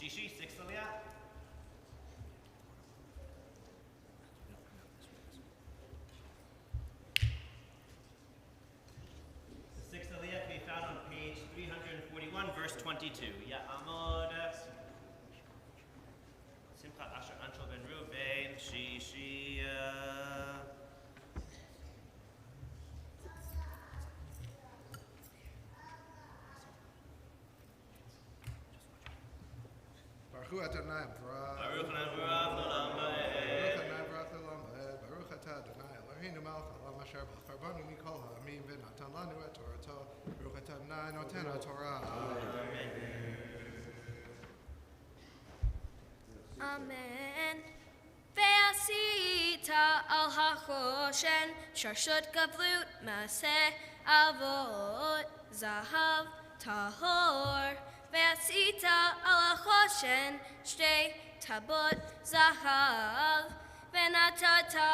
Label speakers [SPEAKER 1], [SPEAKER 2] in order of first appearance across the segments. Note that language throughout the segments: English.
[SPEAKER 1] Shishi, sixth aliyah. The sixth aliyah can be found on page 341, verse 22. Ya'amod. Simchat Asher Anshel ben Ruvain, Shishi.
[SPEAKER 2] Baruch Adonai Baruch.
[SPEAKER 1] Baruch Adonai Baruch
[SPEAKER 2] Baruch Adonai Baruch Baruch Adonai Eloheinu melech haolam asher b'charbanu mikol ha'amim v'natan lanu et torato. Baruch Adonai noten haTorah.
[SPEAKER 3] Amen. Ve'asita al hachoshen sharshut gavlut maseh avot zahav tahor. Ve'asita al hachoshen shtei tabot zahav. Ve'natata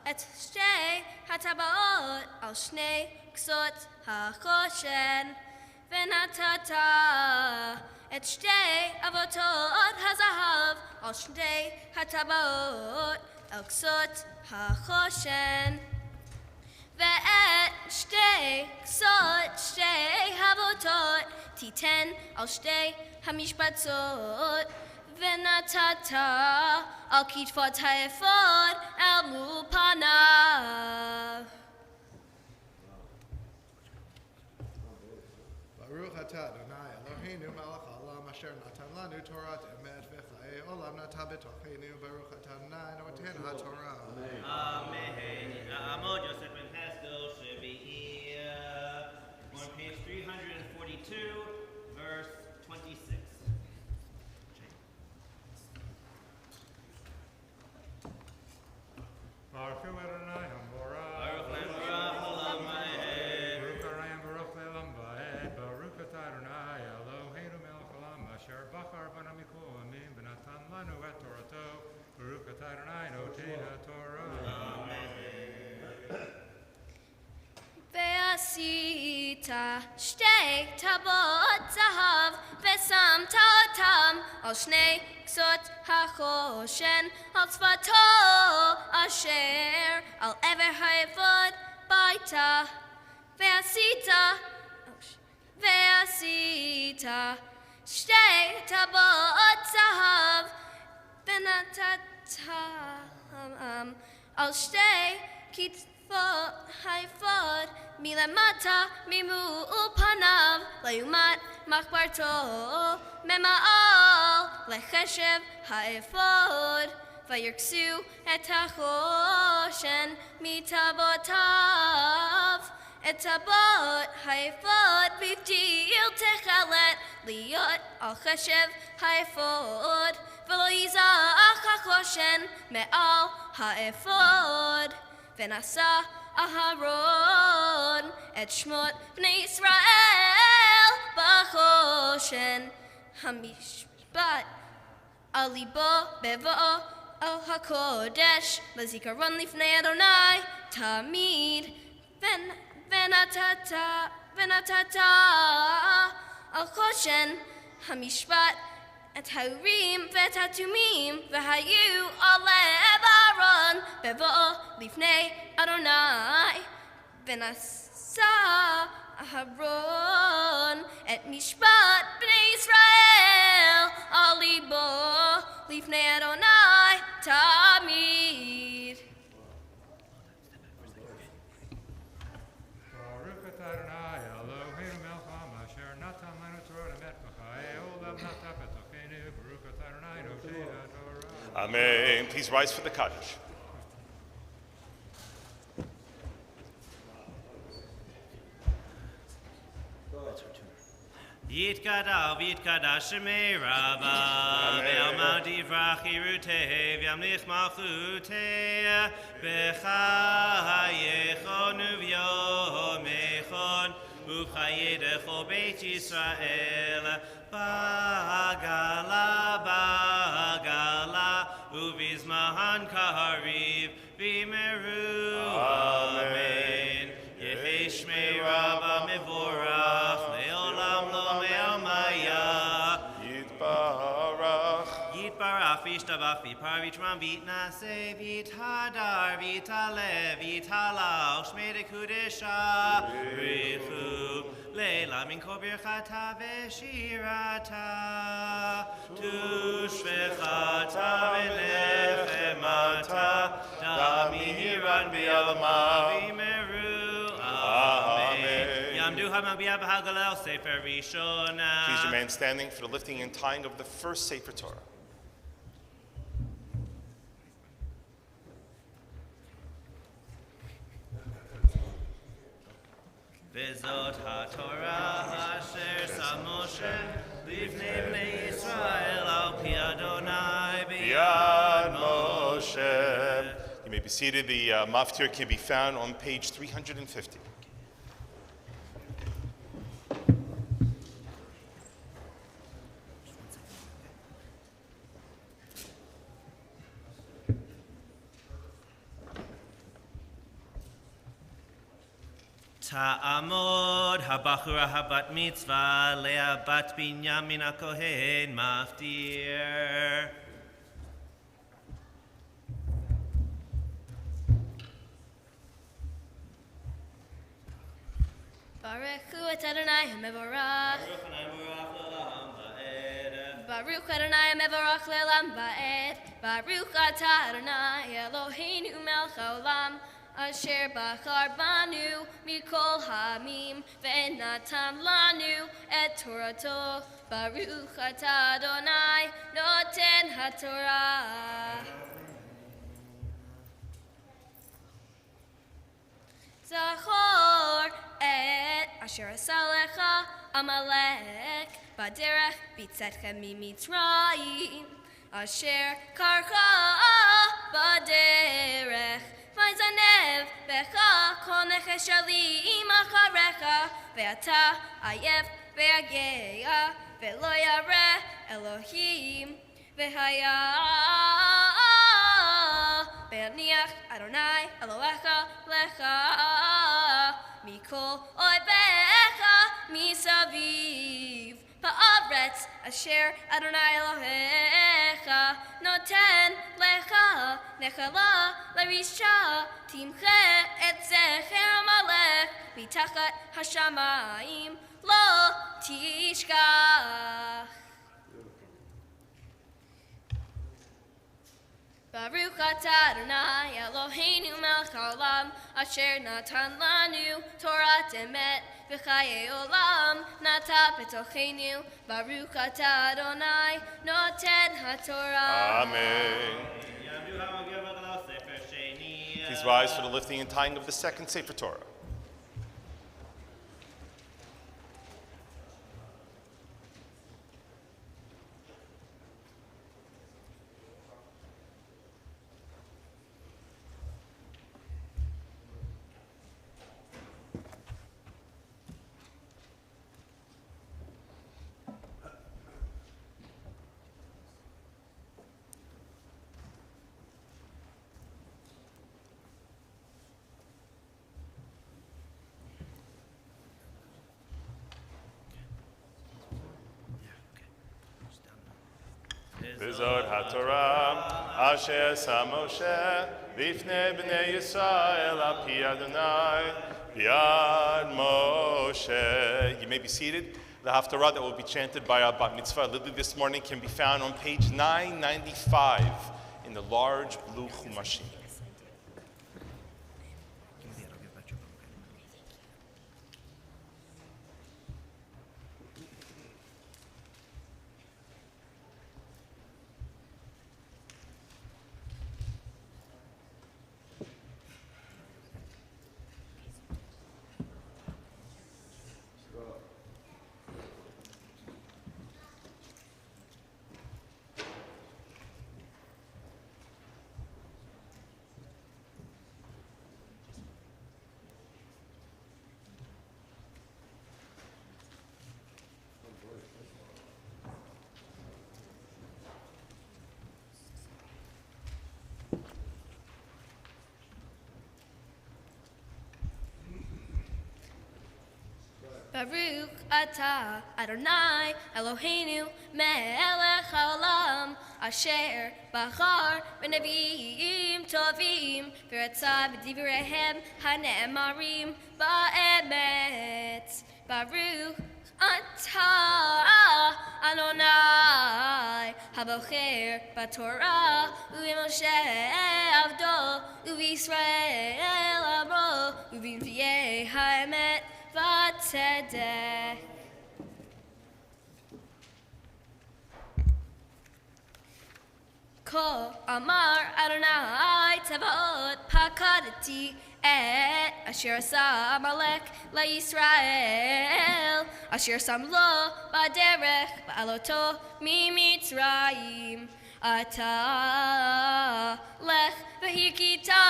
[SPEAKER 3] et shtei hatabot al shnei ksot hachoshen. Ve'natata et shtei avotot hazahav al shtei hatabot el ksot hachoshen. Ve'et shtei ksot shtei havotot titen al shtei hamishpatzot. Ve'natata al kitfot ha'ephod el mupanav.
[SPEAKER 2] Baruch atah Adonai Eloheinu melech haolam asher natan lanu Torat emet v'chlei olam nata b'tochenu. Baruch atah Adonai noten haTorah.
[SPEAKER 1] Amen. Ya'amod Yosef ben Haskell, Shevi'iyah. On page 342, verse 26.
[SPEAKER 4] Baruch Adonai Hamorah.
[SPEAKER 1] Baruch Le'Baruch Olam Ha'ed.
[SPEAKER 4] Baruch Arayim Baruch Le'Olam Va'ed. Baruch Atah Adonai Eloheinu melech haolam asher bachar b'nu mikol ha'amim v'natan lanu et torato. Baruch Atah Adonai noten haTorah.
[SPEAKER 3] Ve'asita shtei tabot zahav ve'sam ta'otam al shnei ksot hachoshen al tzvato asher al ever ha'evod baita. Ve'asita shtei tabot zahav ve'natatam al shtei kitfot ha'efod milamata mimu upanav leumat machbarto mema'al lecheshev ha'efod vayirksu et hachoshen mitabotav et tabot ha'efod b'ftil techalet liot al cheshev ha'efod v'lo yizach hachoshen me'al ha'efod. V'nasa Aharon et shmot b'nei Yisrael b'choshen hamishpat al libo bevo'o al hakodesh lezikaron lifnei Adonai tamid. V'natata al choshen hamishpat et ha'urim v'et ha'tumim v'hayu alev Aaron bevo'o lifnei Adonai. V'nasa Aharon et mishpat b'nei Yisrael al libo lifnei Adonai tamid.
[SPEAKER 4] Baruch Atah Adonai Eloheinu melech haolam asher natan lanu Torah emet v'chlei olam nata b'tochenu. Baruch Atah Adonai noten haTorah.
[SPEAKER 5] Amen. Please rise for the Kaddish.
[SPEAKER 1] Yitkadav yitkadash shemei Rabba ve'alma divrach yiruteh v'yamlich malchuteh b'chayechon uv'yomechon uv'chayedecho beit Yisrael bagala uv'izmahan kariv v'meru. Amen. Yehi shmei Rabba mevorach le'olam lo me'amaya.
[SPEAKER 5] Yitbarach
[SPEAKER 1] Shachar Vitram Vitnase Vitadar Vitale Vitalau Shmede Kudesha Rifu Leila Min Kobir Chata Veshirata Tushvechata Velechemata Damiran Bialama Vimeru Amen. Yamdu Hamam Biabahagalel Sefer Rishona.
[SPEAKER 5] Please remain standing for the lifting and tying of the first Sefer Torah.
[SPEAKER 1] V'zot haTorah asher sam Moshe lifnei bnei Yisrael al pi Adonai
[SPEAKER 5] Yad Moshe. You may be seated. The maftir can be found on page 350.
[SPEAKER 1] Ta'amod habachura habat mitzvah Leah bat binyamin hakohen maftir.
[SPEAKER 3] Baruch et Adonai HaMevorach. Baruch Adonai HaMevorach le'olam va'ed. Baruch atah Adonai Eloheinu melech haolam. Asher bachar banu mikol hamim ve'natan lanu et torato. Baruch atah Adonai noten haTorah. Zachor et asher asalecha Amalek baderech bitzetchem mimitzrayim asher karcha baderech vayzanev becha kol neches shalim acharecha ve'ata ayef ve'ageya ve'lo yareh Elohim ve'haya ve'aniach Adonai Elohecha lecha mikol oivecha misaviv Pa'aretz asher Adonai Elohecha noten lecha nechala larisha timche et zecher Amalek mitachat hashamayim lo tishkach. Baruch atah Adonai Eloheinu melech haolam asher natan lanu Torah emet v'chayei olam nata b'tochenu. Baruch atah Adonai noten haTorah.
[SPEAKER 5] Amen. Please rise for the lifting and tying of the second Sefer Torah. V'zot haTorah asher sam Moshe lifnei bnei Yisrael al pi Adonai Yad Moshe. You may be seated. The Haftarah that will be chanted by our Bat Mitzvah Lily this morning can be found on page 995 in the large blue Chumashim.
[SPEAKER 3] Baruch atah Adonai Eloheinu melech haolam asher bachar b'neviim tovim v'ratzah b'divreihem hane'emarim ba'emet. Baruch atah Adonai habocher b'torah u'Moshe avdo u'Yisrael amo u'v'nviei ha'emet v'tzedek. Ko amar Adonai Tzevaot pakadati et asher asa Amalek laYisrael asher sam lo baderech ba'aloto miMitzrayim ata lech v'hikita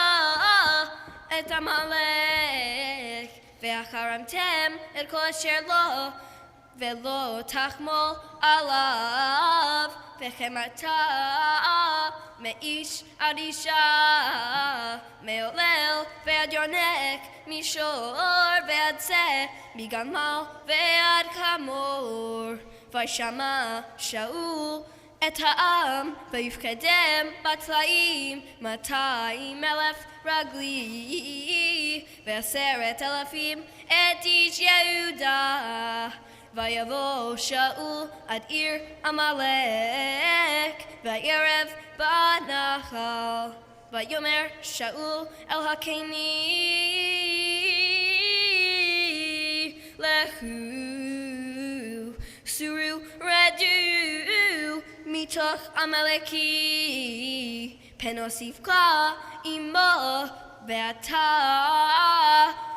[SPEAKER 3] et Amalek ve'acharamtem et kol asher lo ve'lo tachmol alav ve'chemata me'ish ad isha me'olel ve'ad yonek mishor ve'ad seh migamal ve'ad kamor v'shama Shaul et ha'am ve'yifkedem batlaim 200,000 ragli ve'aseret elafim et ish Yehuda. Vayavo Shaul ad ir Amalek vayerev b'nachal vayomer Shaul el hakeni lechu suru redu mitoch Amaleki penosivka imo ve'ata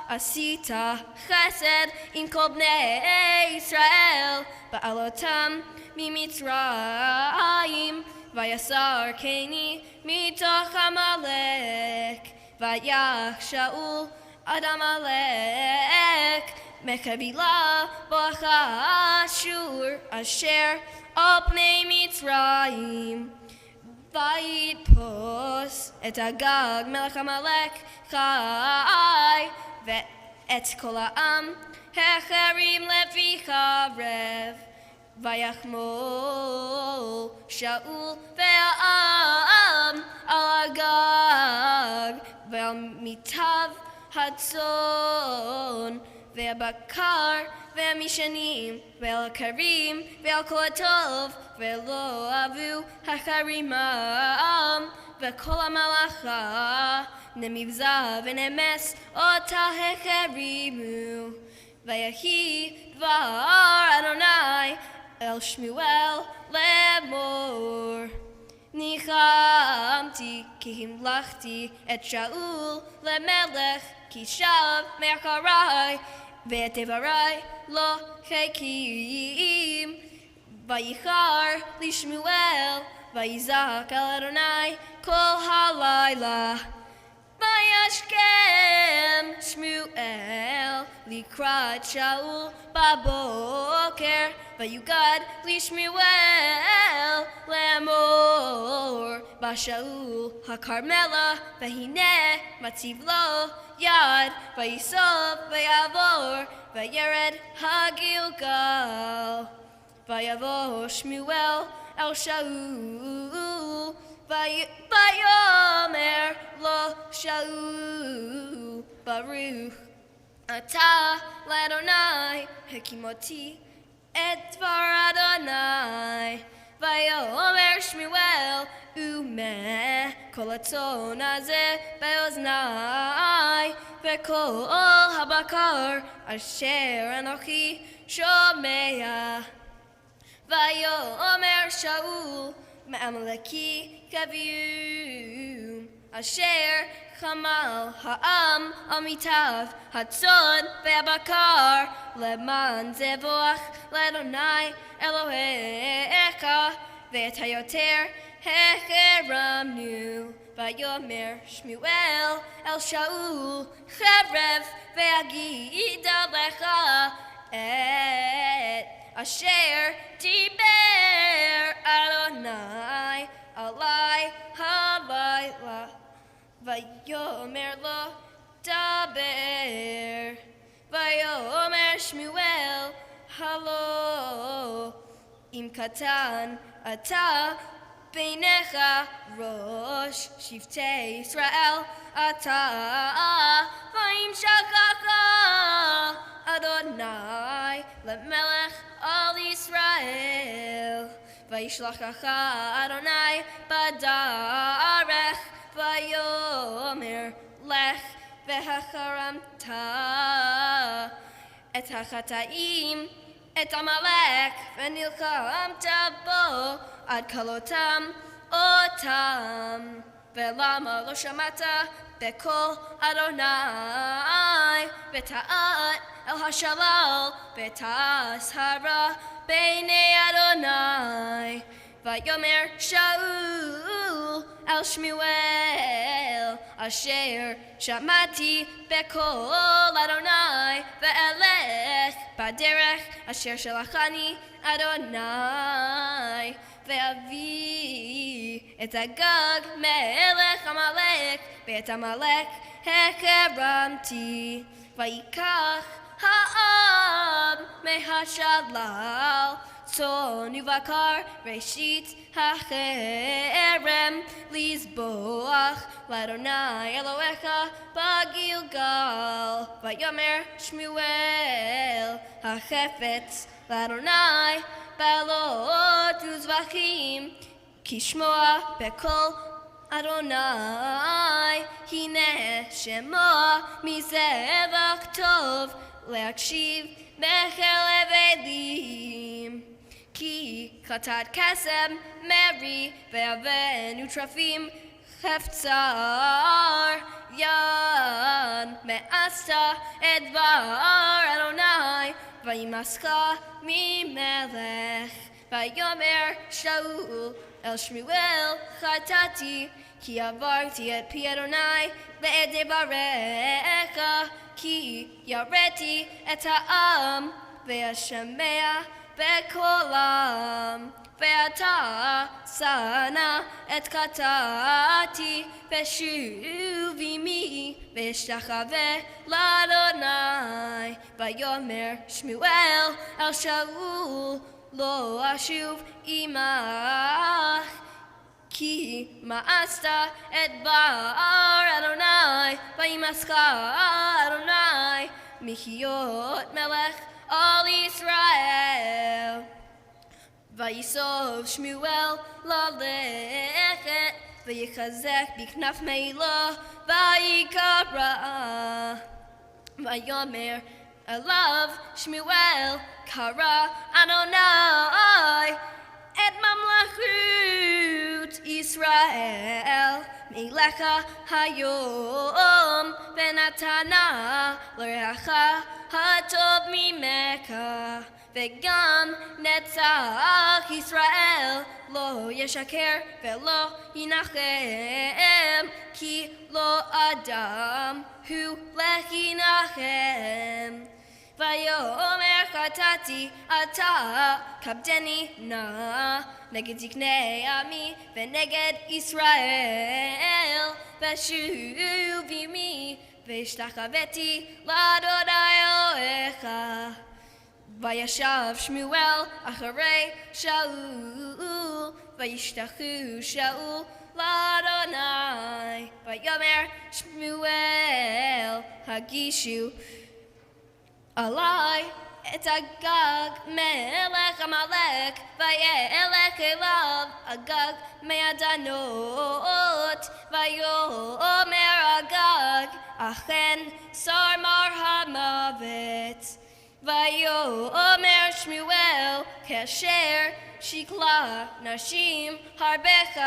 [SPEAKER 3] Asita chesed in kol bnei Yisrael ba'alotam miMitzrayim vayasar keni mitoch Amalek vayach Shaul ad Amalek mekavila b'achashur asher al pnei Mitzrayim vayitpos et Agag melech Amalek chai ואת כל העם החרים לפי חרב ויחמול שאול והעם על הגג ועל מיטב הצאן והבקר והמשנים ועל הכרים ועל כל הטוב ולא אהבו החרימם וכל המלאכה נמבזה ונמס אותה החרימו ויהי דבר אדוני אל שמואל לאמור ניחמתי כי המלכתי את שאול למלך כי שב מאחריי ואת דבריי לא חכים וייחר לשמואל ויזעק אל אדוני כל הלילה וישכם שמואל לקראת שאול בבוקר ויוגד לשמואל לאמור בשאול הכרמלה והנה מציב לו יד ויסוף ויעבור וירד הגילגל ויבוא שמואל אל שאול ויאמר לו שאול ברוך אתה לאדוני הקימותי את דבר אדוני ויאמר שמואל ומה כל הצאן הזה באוזני וכל הבקר אשר אנוכי שומע ויאמר שאול מעמלקי כביום אשר חמל העם על מיטב הצאן והבקר למען זבוח לאדוני אלוהיך ואת היותר החרמנו ויאמר שמואל אל שאול חרב ואגיד עליך את אשר דיבר אדוני עלי הלילה ויאמר לו דבר ויאמר שמואל הלא אם קטן אתה ביניך ראש שבטי ישראל אתה ואם שכחת אדוני למלך על ישראל וישלחך אדוני בדרך ויאמר לך והחרמת את החטאים את עמלק ונלחמת בו עד כלותם אותם ולמה לא שמעת בקול אדוני ותעט אל השלל ותעש הרע בעיני אדוני ויאמר שאול אל שמואל אשר שמעתי בקול אדוני ואלך בדרך אשר שלחני אדוני ואביא את אגג מלך עמלק ואת עמלק החרמתי ויקח העם מהשלל צאן ובקר ראשית החרם לזבוח לאדוני אלוהיך בגילגל ויאמר שמואל החפץ לאדוני בעלות וזבחים כי שמוע בקול אדוני הנה שמוע מזבח טוב להקשיב בחלב אלים כי חטאת קסם מרי ואבן וטרפים חפצר יד מאסת את דבר אדוני וימסך ממלך ויאמר שאול אל שמואל חטאתי כי עברתי את פי אדוני ואת דבריך כי יראתי את העם ואשמע בקולם ואתה שנא את חטאתי ושוב עמי ואשתחווה לאדוני ויאמר שמואל אל שאול לא אשוב עמך כי מאסת את דבר אדוני וימסך אדוני מחיות מלך על ישראל ויסוב שמואל ללכת ויחזק בכנף מעילו ויקרא ויאמר אליו שמואל קרא אדוני את ממלכות ישראל מלך היום ונתנה לרעך הטוב ממך וגם נצח ישראל לא ישקר ולא ינחם כי לא אדם הוא להנחם ויאמר חטאתי אתה כבדני נא נגד זקני עמי ונגד ישראל ושוב עמי והשתחוויתי לאדוני אלוהיך וישב שמואל אחרי שאול וישתחו שאול לאדוני ויאמר שמואל הגישו עלי את אגג מלך עמלק וילך אליו אגג מעדנות ויאמר אגג אכן סרמר המוות ויאמר שמואל כאשר שכלה נשים הרבך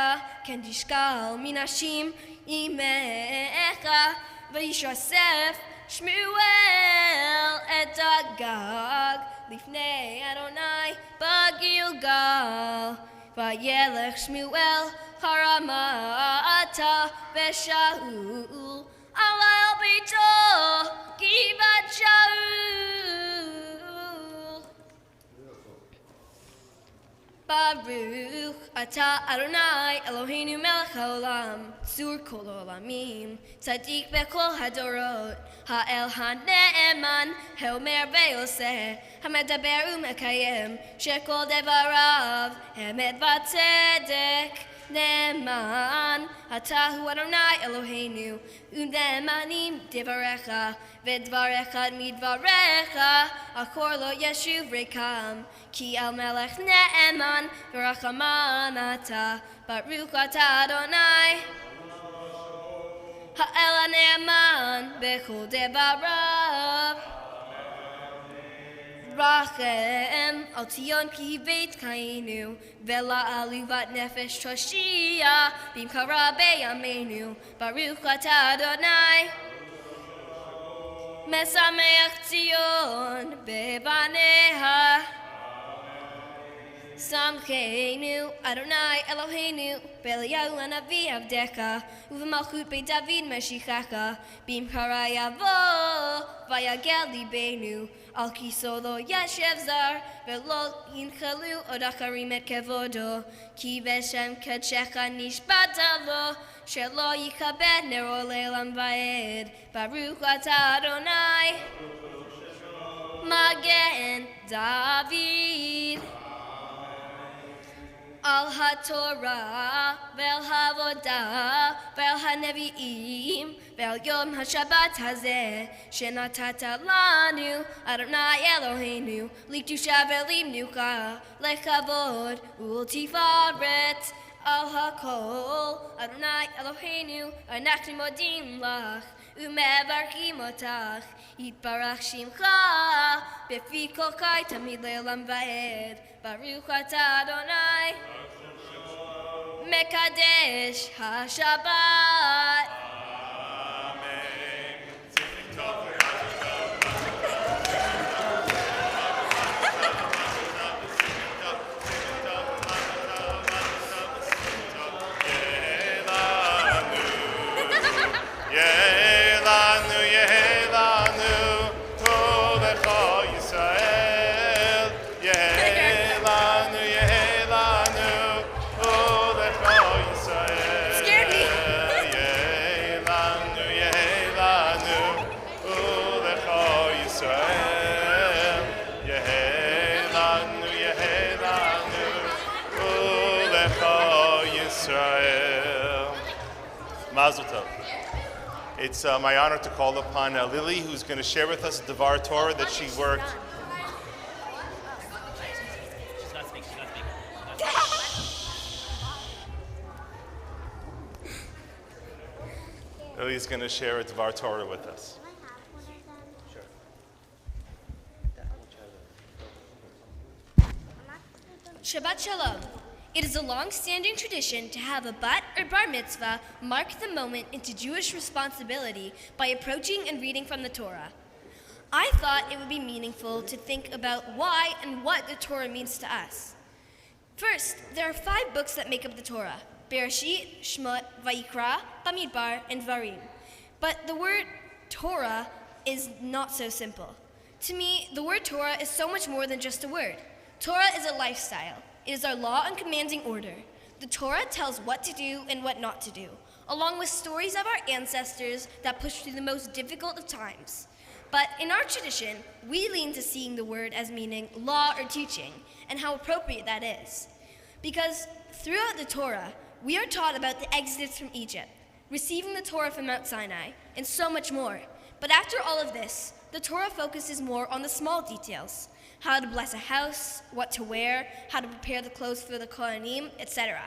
[SPEAKER 3] כן תשכל מנשים עמך וישסף שמואל את אגג לפני אדוני בגילגל וילך שמואל הרמתה ושאול עלה אל ביתו גבעת שאול Baruch Ata Adonai Eloheinu melech haolam Tzur kol olamim Tzadik bechol hadorot Ha'el ha'ne'eman Ha'omer ve'oseh Ha'medaber u'mekayem Shekol devarav Emet v'tzedek Ne'eman Atahu Adonai Eloheinu U'ne'emanim devarecha V'dvarecha midvarecha Akor lo yeshuv rekam Ki el melech ne'eman V'rachaman ata Baruch ata Adonai Ha'el ha'ne'eman Bechol devarav Rachem al Tzion ki beit kainu Vela aluvat nefesh toshia Bimkara beyamenu Baruch ata Adonai Mesameach Tzion bebaneha Samcheinu Adonai Eloheinu Belial Hanavi Avdecha Uvemalchut Beit David Meshichacha Bimkara yavo Vayagel libenu Al kiso lo yashev zar Velo yinchalu Odakarim et kevodo Ki beshem kadshecha nishbata lo Shelo yikabed nero leilam vaed Baruch ata Adonai Magen David Al ha-Torah, vel ha-Avodah, vel ha-Nevi'im, vel Yom ha-Shabbat hazeh, shenatata lanu, Adonai Eloheinu, liktusha velimnucha, lekavod, ul-tifaret, al ha-Kol, Adonai Eloheinu, anachnu modim lach, umevarchim otach, yitbarach shimcha, befi kol kai tamid le'olam va'ed, Baruch ata Adonai Mekadesh HaShabbat
[SPEAKER 5] Mazel tov. It's my honor to call upon Lily, who's going to share with us the Devar Torah that she worked.
[SPEAKER 1] She's not speaking.
[SPEAKER 5] Lily's going to share a Devar Torah with us.
[SPEAKER 3] Shabbat Shalom. It is a long-standing tradition to have a bat or bar mitzvah mark the moment into Jewish responsibility by approaching and reading from the Torah. I thought it would be meaningful to think about why and what the Torah means to us. First, there are 5 books that make up the Torah: Bereshit, Shemot, Vayikra, Bamidbar, and Dvarim. But the word Torah is not so simple. To me, the word Torah is so much more than just a word. Torah is a lifestyle. It is our law and commanding order. The Torah tells what to do and what not to do, along with stories of our ancestors that pushed through the most difficult of times. But in our tradition, we lean to seeing the word as meaning law or teaching, and how appropriate that is. Because throughout the Torah, we are taught about the exodus from Egypt, receiving the Torah from Mount Sinai, and so much more. But after all of this, the Torah focuses more on the small details: how to bless a house, what to wear, how to prepare the clothes for the Kohanim, etc.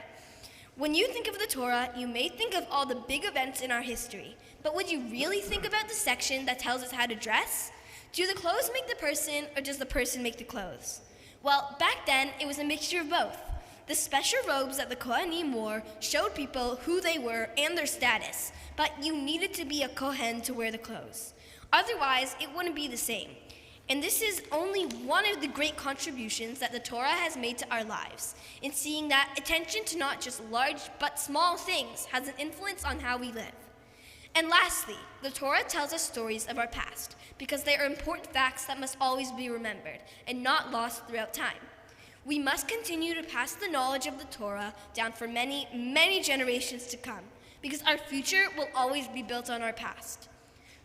[SPEAKER 3] When you think of the Torah, you may think of all the big events in our history, but would you really think about the section that tells us how to dress? Do the clothes make the person, or does the person make the clothes? Well, back then, it was a mixture of both. The special robes that the Kohanim wore showed people who they were and their status, but you needed to be a Kohen to wear the clothes. Otherwise, it wouldn't be the same. And this is only one of the great contributions that the Torah has made to our lives, in seeing that attention to not just large but small things has an influence on how we live. And lastly, the Torah tells us stories of our past, because they are important facts that must always be remembered and not lost throughout time. We must continue to pass the knowledge of the Torah down for many, many generations to come, because our future will always be built on our past.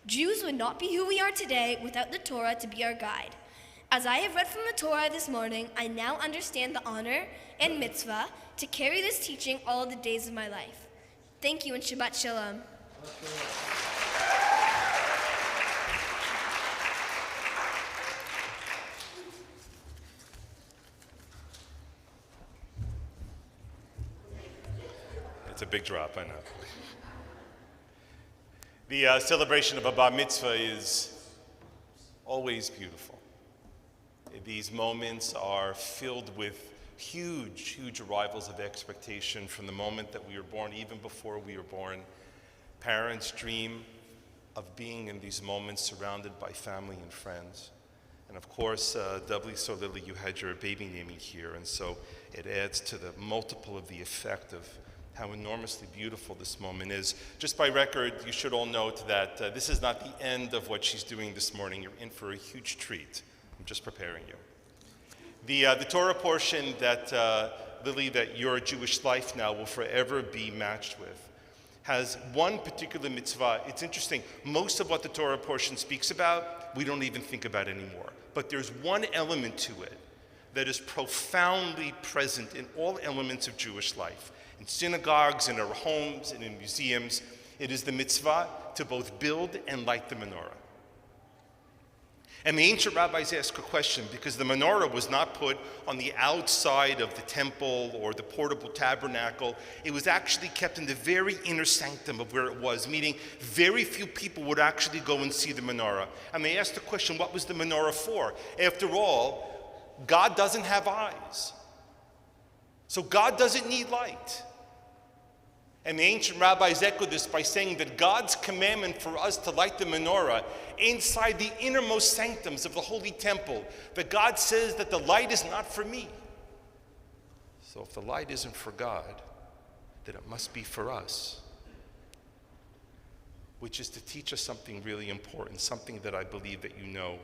[SPEAKER 3] Jews would not be who we are today without the Torah to be our guide. As I have read from the Torah this morning, I now understand the honor and mitzvah to carry this teaching all of the days of my life. Thank you and Shabbat Shalom.
[SPEAKER 5] It's a big drop, I know. The celebration of a bar mitzvah is always beautiful. These moments are filled with huge, huge arrivals of expectation from the moment that we were born, even before we were born. Parents dream of being in these moments surrounded by family and friends. And of course, doubly so, Lily, you had your baby naming here, and so it adds to the multiple of the effect of how enormously beautiful this moment is. Just by record, you should all note that this is not the end of what she's doing this morning. You're in for a huge treat. I'm just preparing you. The Torah portion that, Lily, that your Jewish life now will forever be matched with, has one particular mitzvah. It's interesting. Most of what the Torah portion speaks about, we don't even think about anymore. But there's one element to it that is profoundly present in all elements of Jewish life. In synagogues, in our homes, and in museums, it is the mitzvah to both build and light the menorah. And the ancient rabbis ask a question, because the menorah was not put on the outside of the temple or the portable tabernacle. It was actually kept in the very inner sanctum of where it was, meaning very few people would actually go and see the menorah. And they asked the question, what was the menorah for? After all, God doesn't have eyes. So God doesn't need light. And the ancient rabbis echo this by saying that God's commandment for us to light the menorah inside the innermost sanctums of the holy temple, that God says that the light is not for me. So if the light isn't for God, then it must be for us, which is to teach us something really important, something that I believe that you know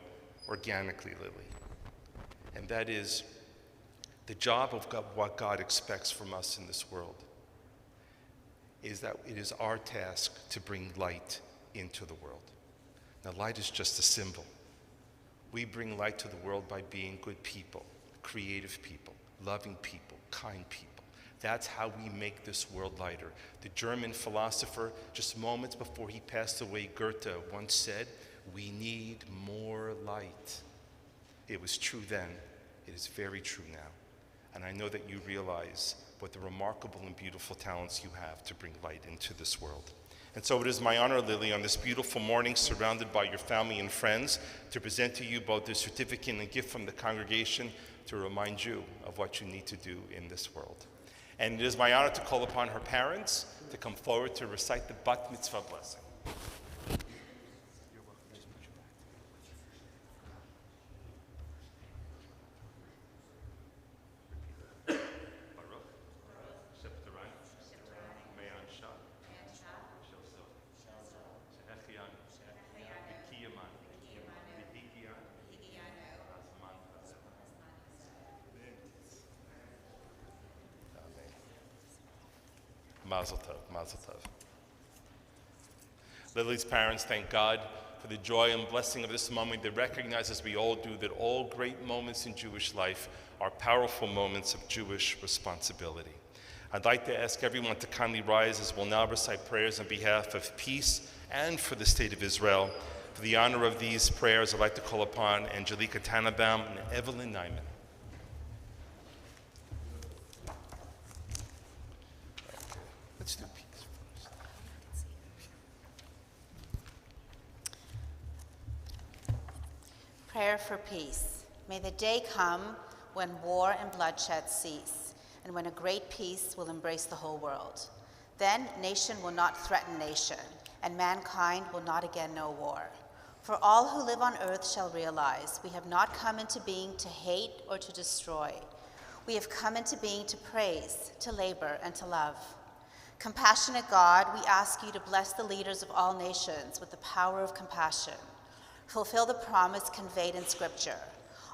[SPEAKER 5] organically, Lily. And that is the job of God, what God expects from us in this world, is that it is our task to bring light into the world. Now, light is just a symbol. We bring light to the world by being good people, creative people, loving people, kind people. That's how we make this world lighter. The German philosopher, just moments before he passed away, Goethe, once said, "We need more light." It was true then. It is very true now. And I know that you realize what the remarkable and beautiful talents you have to bring light into this world. And so it is my honor, Lily, on this beautiful morning, surrounded by your family and friends, to present to you both the certificate and gift from the congregation to remind you of what you need to do in this world. And it is my honor to call upon her parents to come forward to recite the Bat Mitzvah blessing. Mazel tov, mazel tov. Lily's parents thank God for the joy and blessing of this moment. They recognize, as we all do, that all great moments in Jewish life are powerful moments of Jewish responsibility. I'd like to ask everyone to kindly rise as we'll now recite prayers on behalf of peace and for the state of Israel. For the honor of these prayers, I'd like to call upon Angelica Tannenbaum and Evelyn Nyman. Let's do peace first.
[SPEAKER 6] Prayer for peace. May the day come when war and bloodshed cease, and when a great peace will embrace the whole world. Then nation will not threaten nation, and mankind will not again know war. For all who live on earth shall realize we have not come into being to hate or to destroy. We have come into being to praise, to labor, and to love. Compassionate God, we ask you to bless the leaders of all nations with the power of compassion. Fulfill the promise conveyed in Scripture.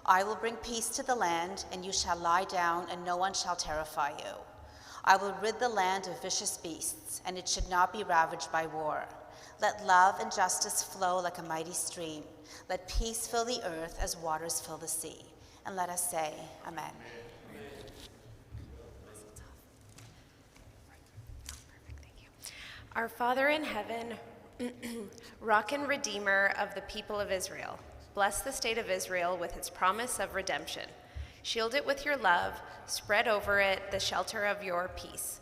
[SPEAKER 6] I will bring peace to the land, and you shall lie down, and no one shall terrify you. I will rid the land of vicious beasts, and it should not be ravaged by war. Let love and justice flow like a mighty stream. Let peace fill the earth as waters fill the sea. And let us say, Amen.
[SPEAKER 7] Our Father in heaven, rock and redeemer of the people of Israel, bless the state of Israel with its promise of redemption. Shield it with your love, spread over it the shelter of your peace.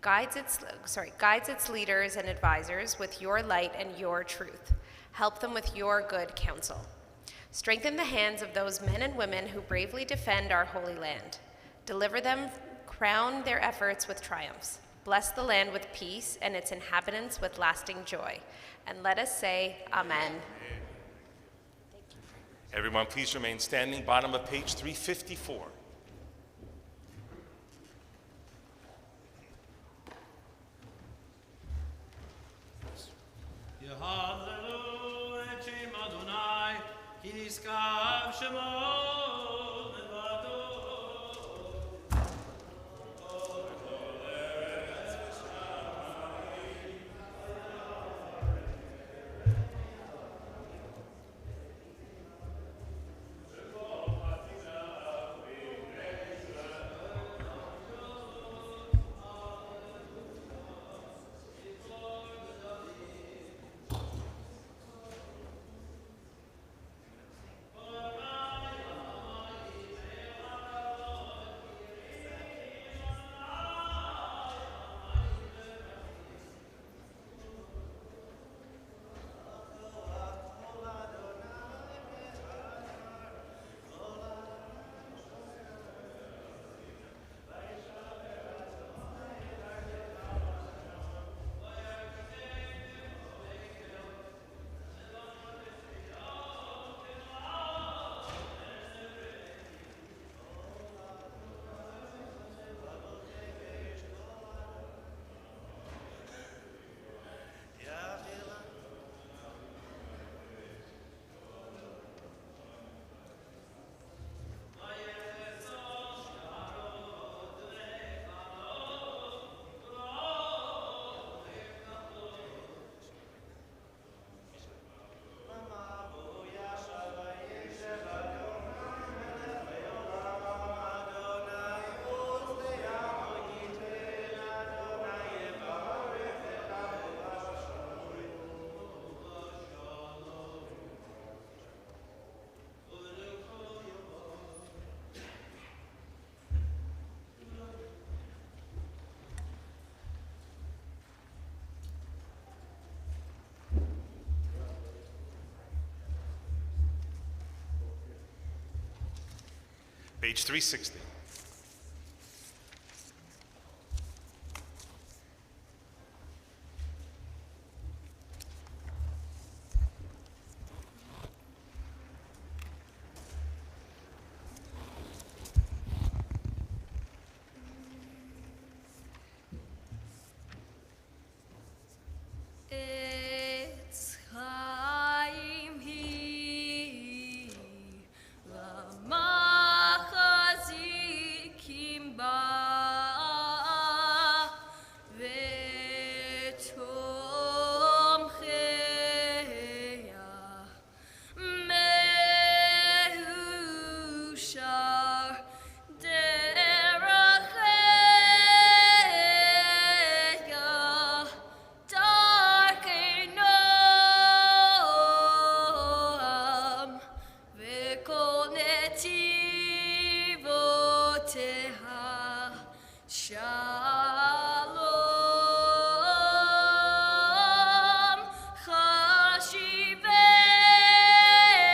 [SPEAKER 7] Guides its leaders and advisors with your light and your truth. Help them with your good counsel. Strengthen the hands of those men and women who bravely defend our holy land. Deliver them, crown their efforts with triumphs. Bless the land with peace and its inhabitants with lasting joy. And let us say, Amen.
[SPEAKER 5] Everyone, please remain standing. Bottom of page 354.
[SPEAKER 8] Yehallelu et Shem Adonai, ki niskav shemo levado.
[SPEAKER 5] Page 360.
[SPEAKER 3] It's Chaim Hi Lamachazikim Ba V'Tom Cheya Mehushar Deracheya Darkei Noam V'Kol Netivoteha Shalom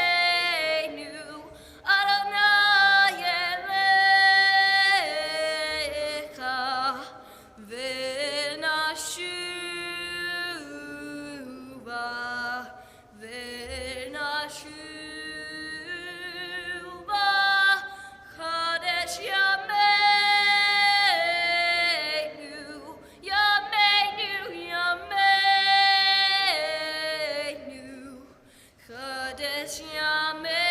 [SPEAKER 3] Chashiveinu Adonai Elecha V'nashuva Kadesh Yameinu Yameinu Kadesh Yameinu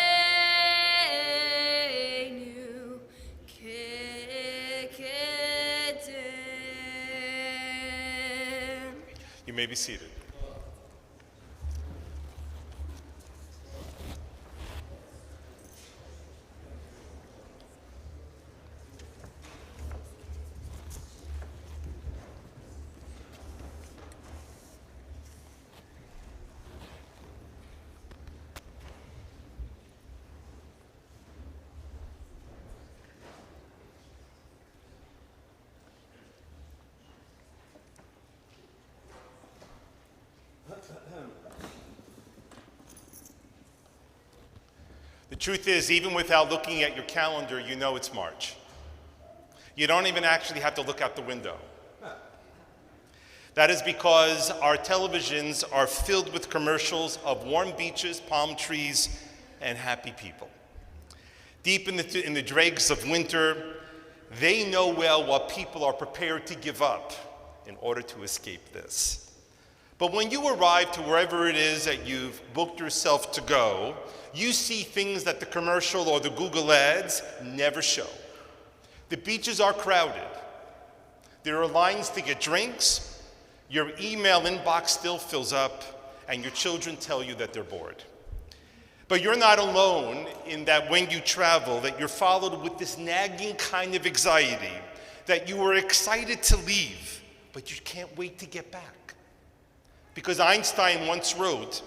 [SPEAKER 5] may be seated. The truth is, even without looking at your calendar, you know it's March. You don't even actually have to look out the window. That is because our televisions are filled with commercials of warm beaches, palm trees, and happy people. Deep in the dregs of winter, they know well what people are prepared to give up in order to escape this. But when you arrive to wherever it is that you've booked yourself to go, you see things that the commercial or the Google ads never show. The beaches are crowded. There are lines to get drinks. Your email inbox still fills up, and your children tell you that they're bored. But you're not alone in that when you travel, that you're followed with this nagging kind of anxiety, that you are excited to leave, but you can't wait to get back. Because Einstein once wrote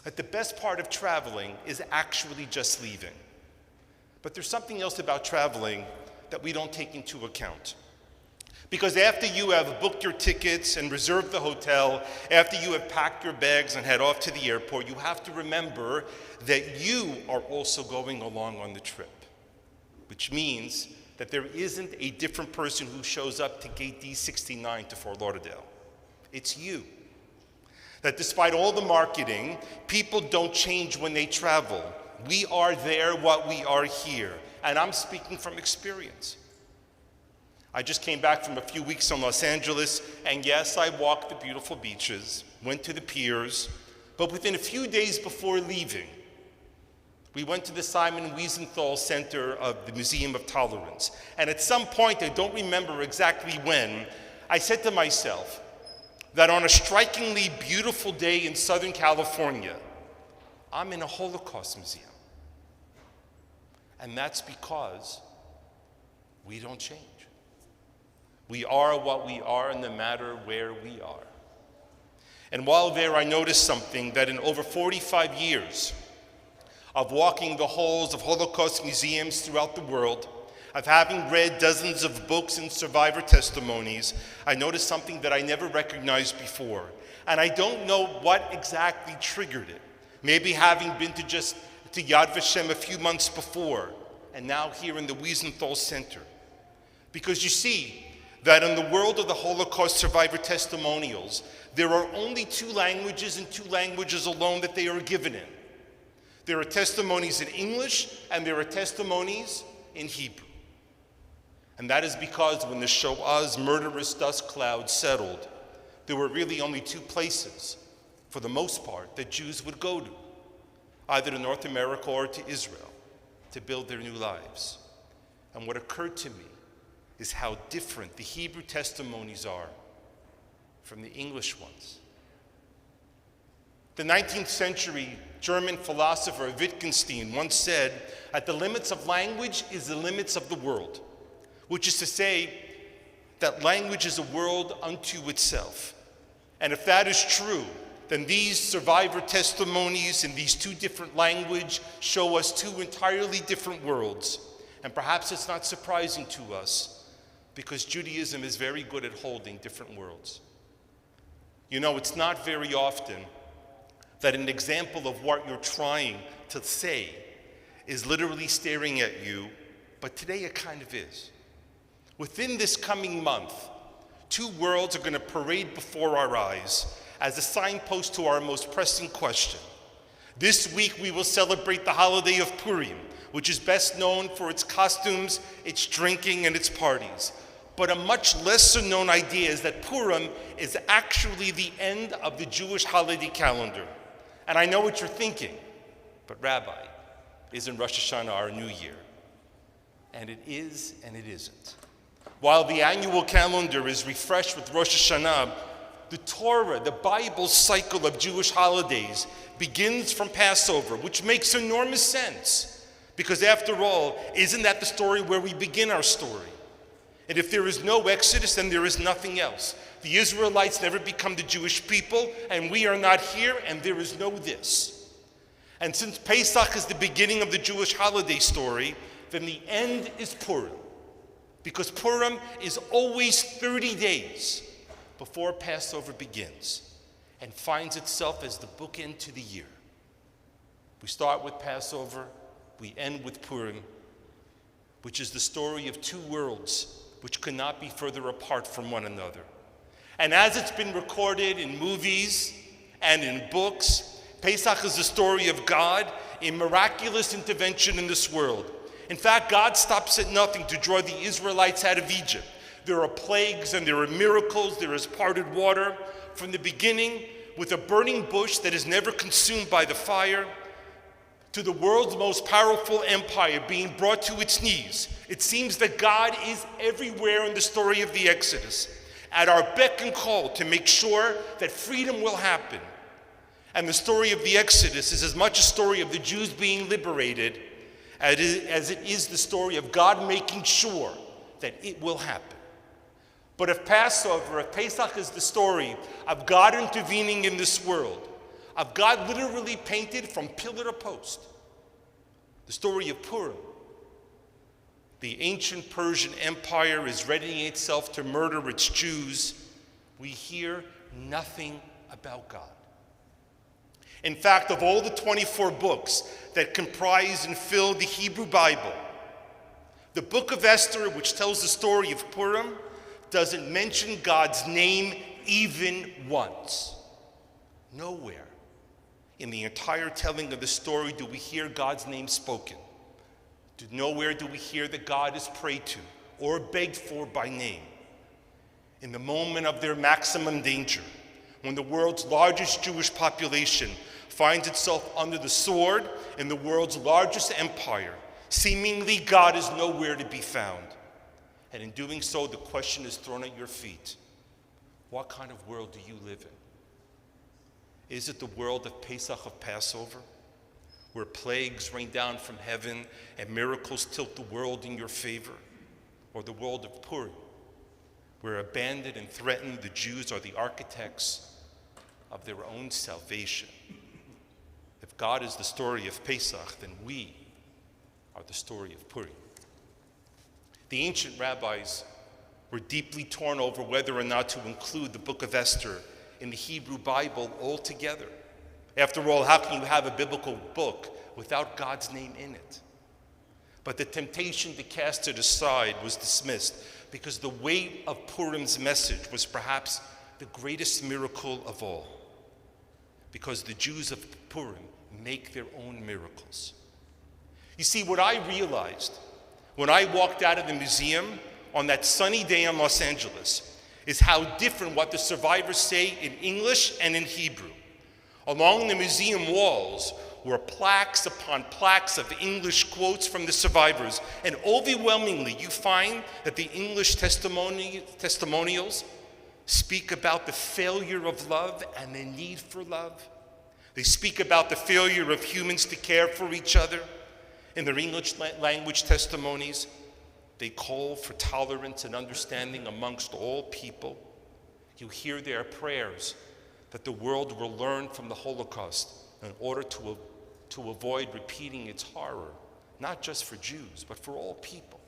[SPEAKER 5] that the best part of traveling is actually just leaving. But there's something else about traveling that we don't take into account. Because after you have booked your tickets and reserved the hotel, after you have packed your bags and head off to the airport, you have to remember that you are also going along on the trip. Which means that there isn't a different person who shows up to gate D69 to Fort Lauderdale. It's you. That despite all the marketing, people don't change when they travel. We are there what we are here. And I'm speaking from experience. I just came back from a few weeks in Los Angeles, and yes, I walked the beautiful beaches, went to the piers, but within a few days before leaving, we went to the Simon Wiesenthal Center of the Museum of Tolerance. And at some point, I don't remember exactly when, I said to myself, that on a strikingly beautiful day in Southern California, I'm in a Holocaust museum. And that's because we don't change. We are what we are no matter where we are. And while there, I noticed something, that in over 45 years of walking the halls of Holocaust museums throughout the world, of having read dozens of books and survivor testimonies, I noticed something that I never recognized before. And I don't know what exactly triggered it. Maybe having been to Yad Vashem a few months before, and now here in the Wiesenthal Center. Because you see that in the world of the Holocaust survivor testimonials, there are only two languages and two languages alone that they are given in. There are testimonies in English and there are testimonies in Hebrew. And that is because when the Shoah's murderous dust cloud settled, there were really only two places, for the most part, that Jews would go to, either to North America or to Israel, to build their new lives. And what occurred to me is how different the Hebrew testimonies are from the English ones. The 19th century German philosopher Wittgenstein once said, "At the limits of language is the limits of the world," which is to say that language is a world unto itself. And if that is true, then these survivor testimonies in these two different languages show us two entirely different worlds. And perhaps it's not surprising to us, because Judaism is very good at holding different worlds. You know, it's not very often that an example of what you're trying to say is literally staring at you, but today it kind of is. Within this coming month, two worlds are going to parade before our eyes as a signpost to our most pressing question. This week we will celebrate the holiday of Purim, which is best known for its costumes, its drinking, and its parties. But a much lesser known idea is that Purim is actually the end of the Jewish holiday calendar. And I know what you're thinking, but Rabbi, isn't Rosh Hashanah our new year? And it is and it isn't. While the annual calendar is refreshed with Rosh Hashanah,
[SPEAKER 9] the Torah, the Bible cycle of Jewish holidays begins from Passover, which makes enormous sense. Because after all, isn't that the story where we begin our story? And if there is no Exodus, then there is nothing else. The Israelites never become the Jewish people, and we are not here, and there is no this. And since Pesach is the beginning of the Jewish holiday story, then the end is Purim. Because Purim is always 30 days before Passover begins and finds itself as the bookend to the year. We start with Passover, we end with Purim, which is the story of two worlds which could not be further apart from one another. And as it's been recorded in movies and in books, Pesach is the story of God in miraculous intervention in this world. In fact, God stops at nothing to draw the Israelites out of Egypt. There are plagues and there are miracles, there is parted water. From the beginning, with a burning bush that is never consumed by the fire, to the world's most powerful empire being brought to its knees, it seems that God is everywhere in the story of the Exodus, at our beck and call to make sure that freedom will happen. And the story of the Exodus is as much a story of the Jews being liberated as it is the story of God making sure that it will happen. But if Pesach is the story of God intervening in this world, of God literally painted from pillar to post, the story of Purim, the ancient Persian Empire is readying itself to murder its Jews, we hear nothing about God. In fact, of all the 24 books that comprise and fill the Hebrew Bible, the book of Esther, which tells the story of Purim, doesn't mention God's name even once. Nowhere in the entire telling of the story do we hear God's name spoken. Nowhere do we hear that God is prayed to or begged for by name. In the moment of their maximum danger, when the world's largest Jewish population finds itself under the sword in the world's largest empire, seemingly God is nowhere to be found. And in doing so, the question is thrown at your feet. What kind of world do you live in? Is it the world of Pesach, of Passover, where plagues rain down from heaven and miracles tilt the world in your favor? Or the world of Purim, where abandoned and threatened the Jews are the architects of their own salvation? If God is the story of Pesach, then we are the story of Purim. The ancient rabbis were deeply torn over whether or not to include the book of Esther in the Hebrew Bible altogether. After all, how can you have a biblical book without God's name in it? But the temptation to cast it aside was dismissed because the weight of Purim's message was perhaps the greatest miracle of all. Because the Jews of Purim make their own miracles. You see, what I realized when I walked out of the museum on that sunny day in Los Angeles is how different what the survivors say in English and in Hebrew. Along the museum walls were plaques upon plaques of English quotes from the survivors, and overwhelmingly you find that the English testimonials speak about the failure of love and the need for love. They speak about the failure of humans to care for each other. In their English language testimonies, they call for tolerance and understanding amongst all people. You hear their prayers that the world will learn from the Holocaust in order to avoid repeating its horror, not just for Jews, but for all people.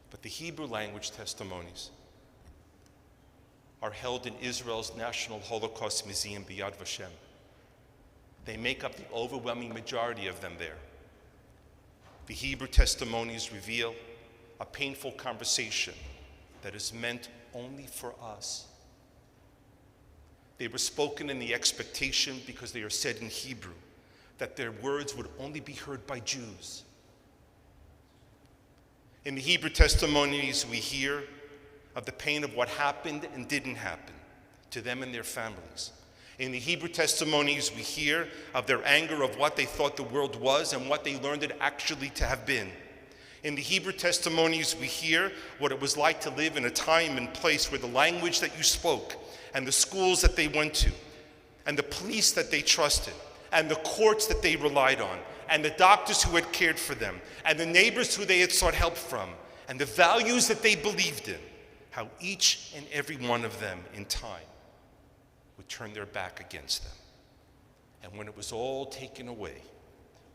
[SPEAKER 9] But the Hebrew language testimonies are held in Israel's National Holocaust Museum, the Yad Vashem. They make up the overwhelming majority of them there. The Hebrew testimonies reveal a painful conversation that is meant only for us. They were spoken in the expectation, because they are said in Hebrew, that their words would only be heard by Jews. In the Hebrew testimonies, we hear of the pain of what happened and didn't happen to them and their families. In the Hebrew testimonies, we hear of their anger of what they thought the world was and what they learned it actually to have been. In the Hebrew testimonies, we hear what it was like to live in a time and place where the language that you spoke, and the schools that they went to, and the police that they trusted, and the courts that they relied on, and the doctors who had cared for them, and the neighbors who they had sought help from, and the values that they believed in, how each and every one of them in time would turn their back against them. And when it was all taken away,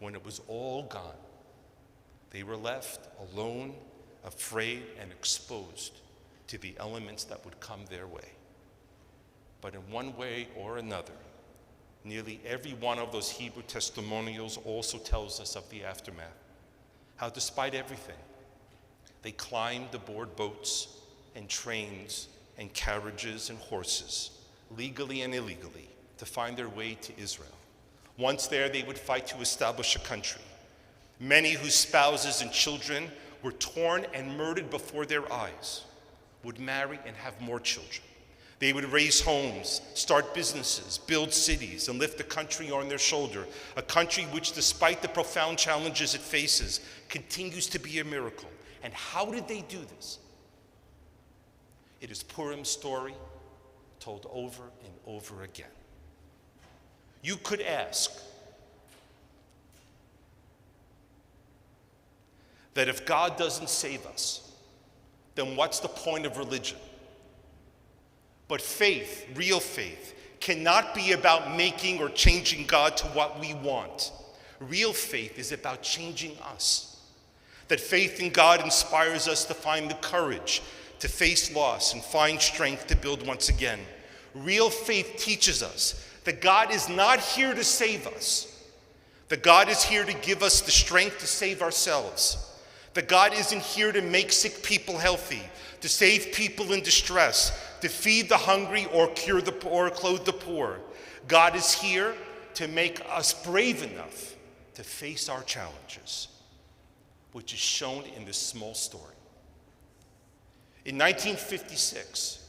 [SPEAKER 9] when it was all gone, they were left alone, afraid, and exposed to the elements that would come their way. But in one way or another, nearly every one of those Hebrew testimonials also tells us of the aftermath. How despite everything, they climbed aboard boats and trains and carriages and horses, legally and illegally, to find their way to Israel. Once there, they would fight to establish a country. Many whose spouses and children were torn and murdered before their eyes would marry and have more children. They would raise homes, start businesses, build cities, and lift the country on their shoulder, a country which, despite the profound challenges it faces, continues to be a miracle. And how did they do this? It is Purim's story told over and over again. You could ask that if God doesn't save us, then what's the point of religion? But faith, real faith, cannot be about making or changing God to what we want. Real faith is about changing us. That faith in God inspires us to find the courage to face loss and find strength to build once again. Real faith teaches us that God is not here to save us, that God is here to give us the strength to save ourselves, that God isn't here to make sick people healthy, to save people in distress, to feed the hungry or cure the poor or clothe the poor. God is here to make us brave enough to face our challenges, which is shown in this small story. In 1956,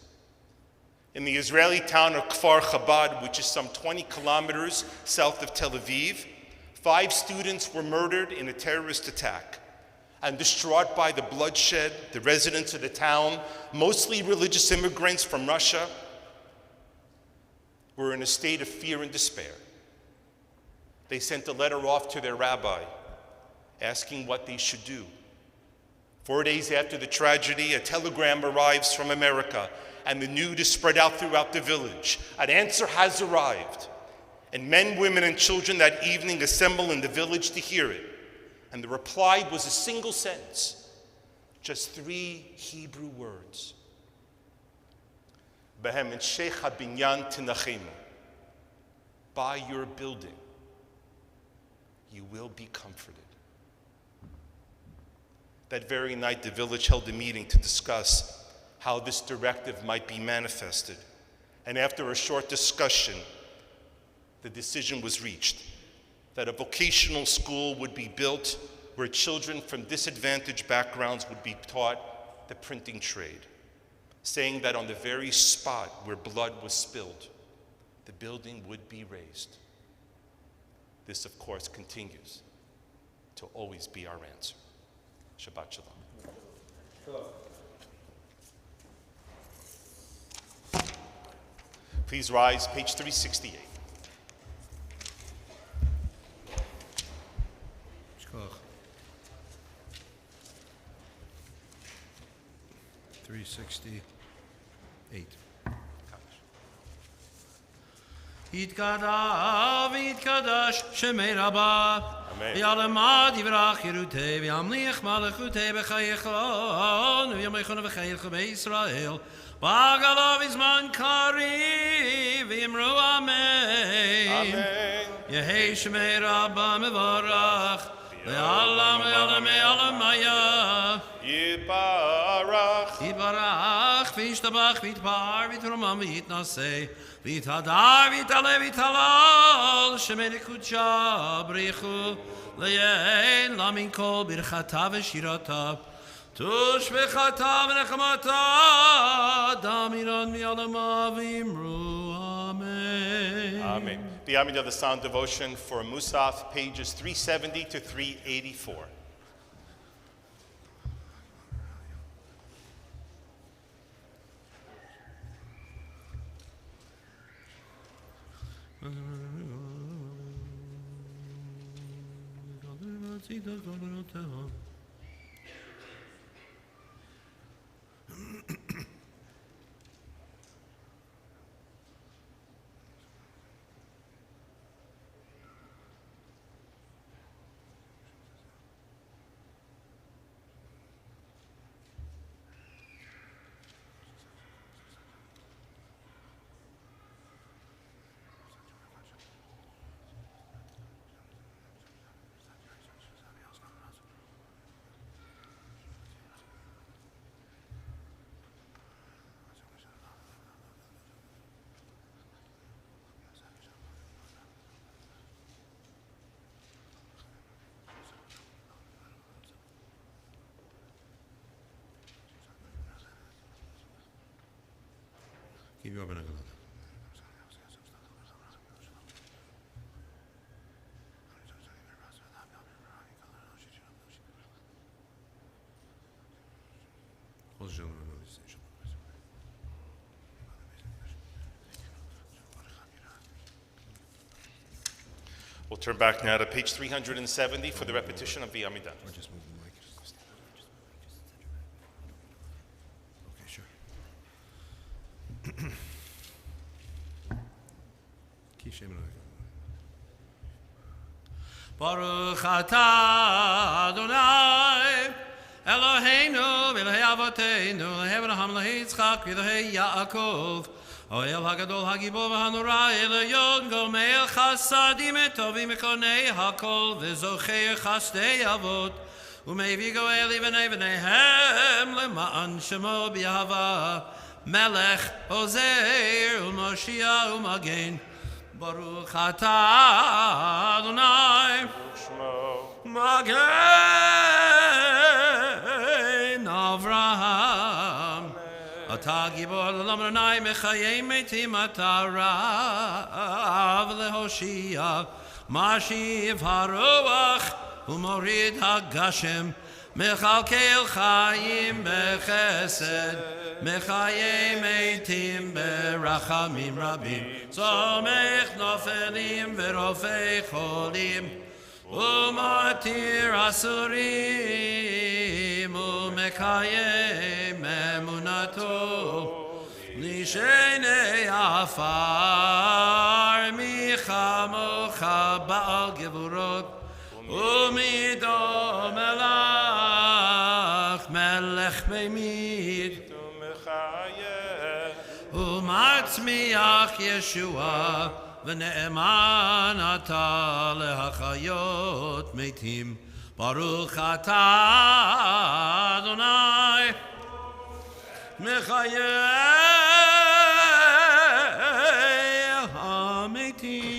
[SPEAKER 9] in the Israeli town of Kfar Chabad, which is some 20 kilometers south of Tel Aviv, 5 students were murdered in a terrorist attack. And distraught by the bloodshed, the residents of the town, mostly religious immigrants from Russia, were in a state of fear and despair. They sent a letter off to their rabbi asking what they should do. 4 days after the tragedy, a telegram arrives from America, and the news is spread out throughout the village. An answer has arrived, and men, women, and children that evening assemble in the village to hear it. And the reply was a single sentence, just 3 Hebrew words. Behem enshech habinyan tinachemu. By your building, you will be comforted. That very night, the village held a meeting to discuss how this directive might be manifested. And after a short discussion, the decision was reached that a vocational school would be built where children from disadvantaged backgrounds would be taught the printing trade, saying that on the very spot where blood was spilled, the building would be raised. This, of course, continues to always be our answer. Shabbat Shalom. Please rise, page 368.
[SPEAKER 2] 368.
[SPEAKER 8] Yitkadav, Yitkadash, Shemei Rabbah.
[SPEAKER 5] Amen.
[SPEAKER 8] V'yalamad yivrach Yerutei, v'yamlich malachutei b'chayechon, v'yamechon v'chayelcho b'Yisrael. B'agalav izman kari, v'yimru Amen.
[SPEAKER 5] Amen.
[SPEAKER 8] Yehei Shemei Rabbah mevarach, v'yalam v'yalam v'yalam maya.
[SPEAKER 5] Yibarach.
[SPEAKER 8] Yibarach, v'yishtabach, v'yitbar, v'yitromam, v'yitnaseh. V'yitadar, v'yitale, v'yitalal, Shemei Nekudsha, B'richu, Le'yein, Lamin Kol, Birchata v'shirata, Tush v'chata v'nechamata, Damiran v'yalama v'imru, Amen.
[SPEAKER 5] Amen. The Amid of the Sound Devotion for Musaf, pages 370 to 384.
[SPEAKER 8] Keep you up in a good.
[SPEAKER 5] We'll turn back now to page 370 for the repetition of the Amidah.
[SPEAKER 8] Or just move the mic. Okay, sure. Keep shaming it. Baruch atah Adonai Eloheinu v'Elokei Avoteinu Eloheinu Elohei Yitzchak v'Elokei Yaakov Oel HaGadol HaGibor v'Hanora Elyon Gomel Chasadim Etovim Mekonei HaKol v'Zocher Chasdei Avot U'Mevi Goel Ivnei V'neihem L'ma'an Shemo B'Yahava Melech Ozer U'Moshiach U'Magen Baruch atah Adonai Magen Avraham Atah Gibor L'Olam Adonai Mechayei Metim Atah Rav Lehoshia Mashiv HaRuach U'Morid HaGashem Mechalkel Chaim Bechesed Mechayei Meitim Berachamim Rabim Tzomech Nofelim Verofei Cholim U'Matir Asurim U'Mekayei Memunato Nishenei Afar Michamocha Baal Gevurot U'Midom Elach Melech Meimid U'Matzmiach Yeshua V'ne'eman atah lehachayot meitim Baruch atah Adonai Mechayei ha'meitim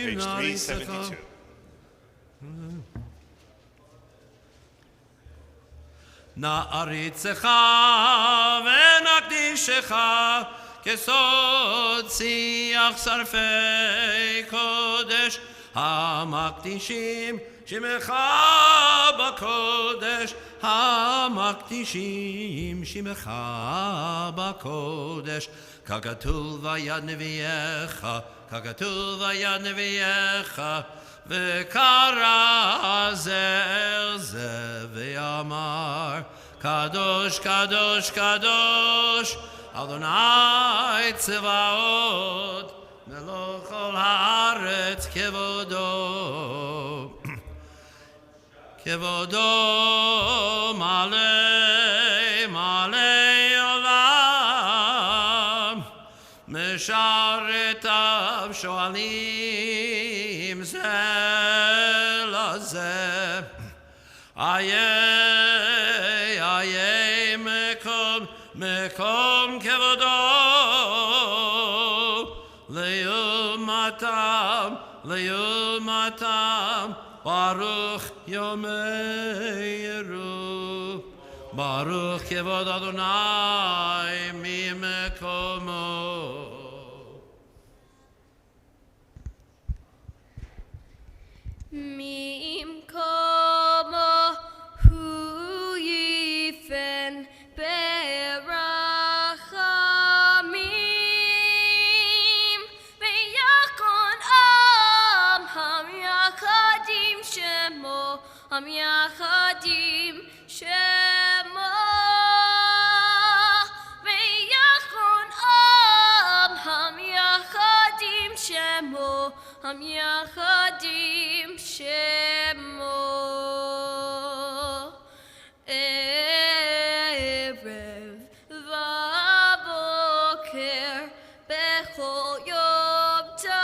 [SPEAKER 5] Page 372.
[SPEAKER 8] Na'aritzecha v'nakdishecha Kesod siach sarfei kodesh hamakdishim shimecha bakodesh hamakdishim shimecha bakodesh kagatul vayad neviecha v'kara ze ve'amar kadosh kadosh kadosh Adonai Tzevaot Melech Kol Haaretz Kevodo Malei Olam Mesharetav Shoalim Zeh Lazeh Ayei Mekom Kevodo Le'umatam Baruch Yomeiru Baruch Kevod Adonai Mimekomo
[SPEAKER 3] Mimkomo Hu Yifen Berachamim V'Yakov המייחדים שמו ויחון המייחדים שמו המייחדים שמו ערב ובוקר בכל יום תמיד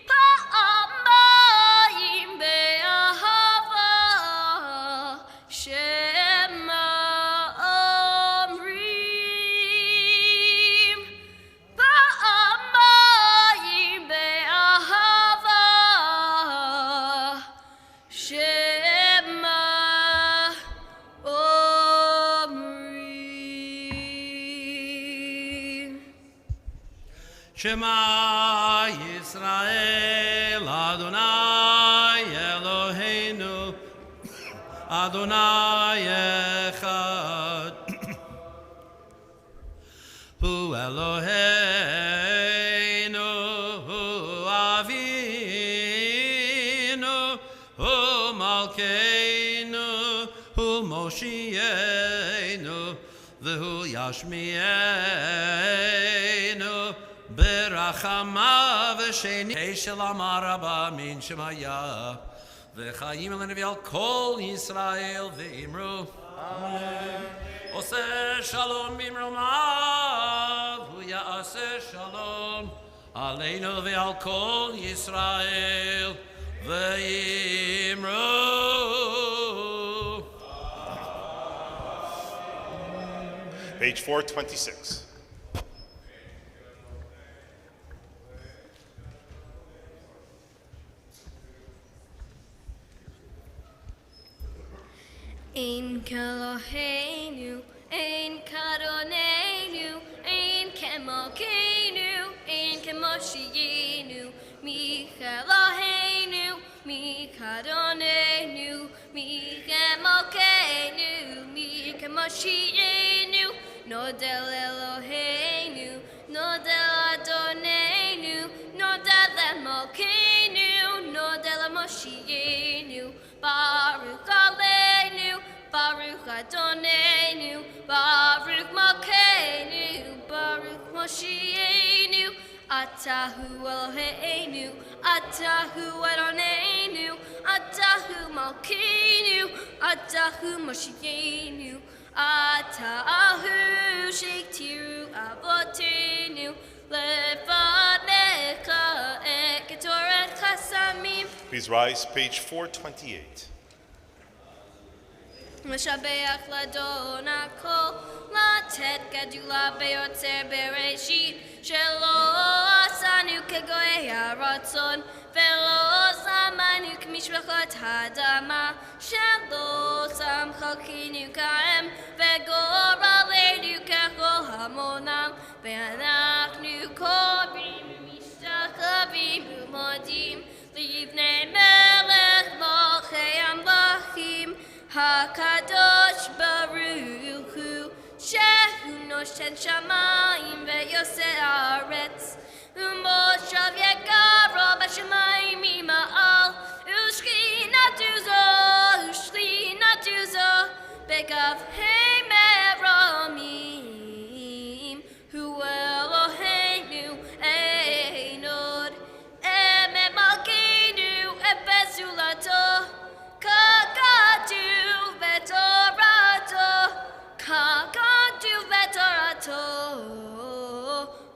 [SPEAKER 3] פעמיים באהבה שמה אומרים פעמיים באהבה שמה אומרים
[SPEAKER 8] Shema Yisrael Adonai Eloheinu Adonai Echad Hu Eloheinu Hu Avinu Hu Malkeinu Hu Moshienu V'hu Yashmienu ברחמה ושני של המרבה מן שמיה וחיים לנביא על כל ישראל ואמרו אמן עושה שלום במרומיו הוא יעשה שלום עלינו ועל כל ישראל ואמרו
[SPEAKER 5] Page 426.
[SPEAKER 3] Ein Keloheinu, Ein Kadonenu, Ein Kemalkeinu, Ein Kemoshienu, Mi Keloheinu, Mi Kadonenu, Mi Kemalkeinu, Mi Kemoshienu, Nodel Eloheinu, Nodel Adonenu, Nodel Emalkeinu, Nodel Moshienu, Baruch Aleinu, Baruch Adonenu, Baruch Malkeinu, Baruch Moshienu, Atahu Eloheinu, Atahu Adonenu, Atahu Malkeinu, Atahu Moshienu, Atahu Shektiru Avotenu, Levanecha Eketoret Chasamim.
[SPEAKER 5] Please rise, page 428.
[SPEAKER 3] משבח לאדון הכל, לתת גדולה ביותר בראשית, שלא עשנו כגויי הרצון, ולא שמנו כמשפחות האדמה, שלא שם חלקינו כהם, וגורלנו ככל המונם, ואנחנו קוראים ומשתחווים ומודים לפני מלך מלכי המלכים, הקדוש ברוך הוא, שהוא נושן שמיים ויוסר הארץ, ומושב יקרו בשמיים ממעל, ושכינתו זו בגבהי מרומים, הוא אלוהינו אין עוד, אמת מלכנו בזולתו, ככתוב בתורתו,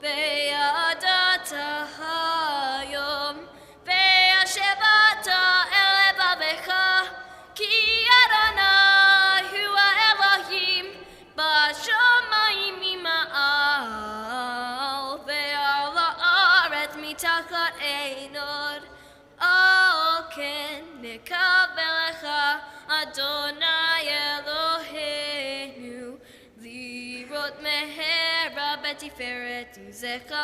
[SPEAKER 3] וידעת היום, והשבת אל לבבך, כי אדוני הוא האלוהים בשמיים ממעל, ועל הארץ מתחת אין עוד. על כן נקבל לך אדוני אלוהינו, לראות מהרה בתפארת עוזך,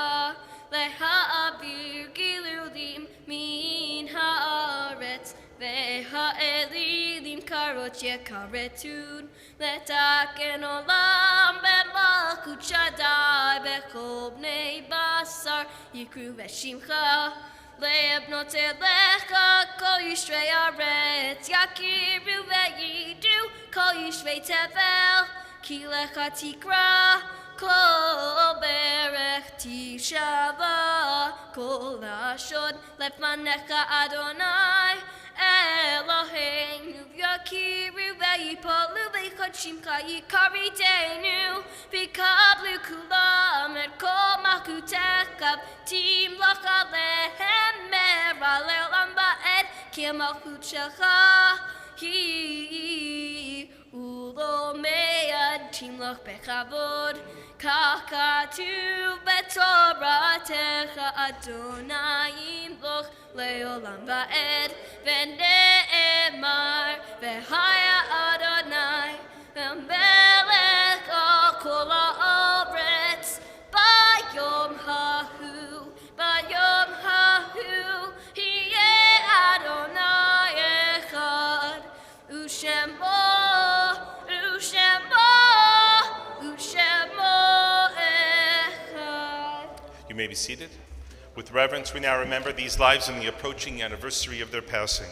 [SPEAKER 3] להעביר גילויים מן הארץ, והאלילים קרות יכרתון, לתקן עולם במלכות שדי, וכל בני בשר יקראו בשמך, לבנות אליך כל ישרי הארץ יכירו וידעו כל ישרי תבל כי לך תקרא כל ברך תשבע כל לשון לפניך אדוני אלוהינו יכירו ויפלו בחודשים יקריתנו ויקבלו כולם את כל מלכותך תמלוך עליהם מרע לעולם ועד כי המלכות שלך היא ולא מיד תמלוך בכבוד כך כתוב בתורתך אדוני ימלוך לעולם ועד ונאמר והיה אדוני המלך על כל הארץ ביום ההוא יהיה אדוני אחד ושמו
[SPEAKER 5] You may be seated. With reverence, we now remember these lives in the approaching anniversary of their passing.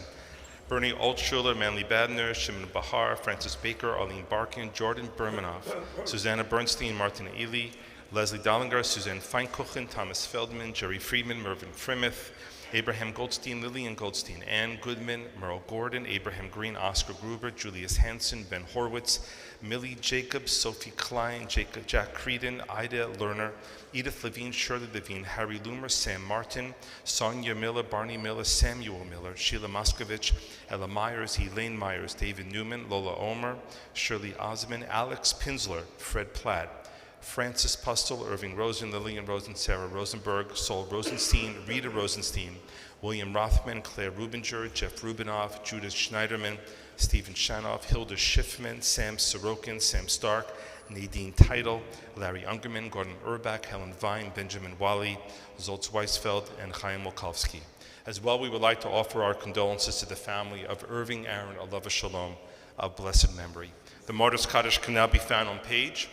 [SPEAKER 5] Bernie Altschuler, Manly Badner, Shimon Bahar, Francis Baker, Arlene Barkin, Jordan Bermanoff, Susanna Bernstein, Martin Ely, Leslie Dollinger, Suzanne Feinkuchen, Thomas Feldman, Jerry Friedman, Mervyn Frimith, Abraham Goldstein, Lillian Goldstein, Ann Goodman, Merle Gordon, Abraham Green, Oscar Gruber, Julius Hansen, Ben Horwitz, Millie Jacobs, Sophie Klein, Jack Creedon, Ida Lerner, Edith Levine, Shirley Levine, Harry Loomer, Sam Martin, Sonia Miller, Barney Miller, Samuel Miller, Sheila Moskovich, Ella Myers, Elaine Myers, David Newman, Lola Omer, Shirley Osman, Alex Pinsler, Fred Platt, Francis Pustel, Irving Rosen, Lillian Rosen, Sarah Rosenberg, Sol Rosenstein, Rita Rosenstein, William Rothman, Claire Rubinger, Jeff Rubinoff, Judith Schneiderman, Stephen Shanoff, Hilda Schiffman, Sam Sorokin, Sam Stark, Nadine Title, Larry Ungerman, Gordon Urbach, Helen Vine, Benjamin Wally, Zoltz Weisfeld, and Chaim Wolkowski. As well, we would like to offer our condolences to the family of Irving Aaron Alava Shalom of blessed memory. The Martyr's Kaddish can now be found on page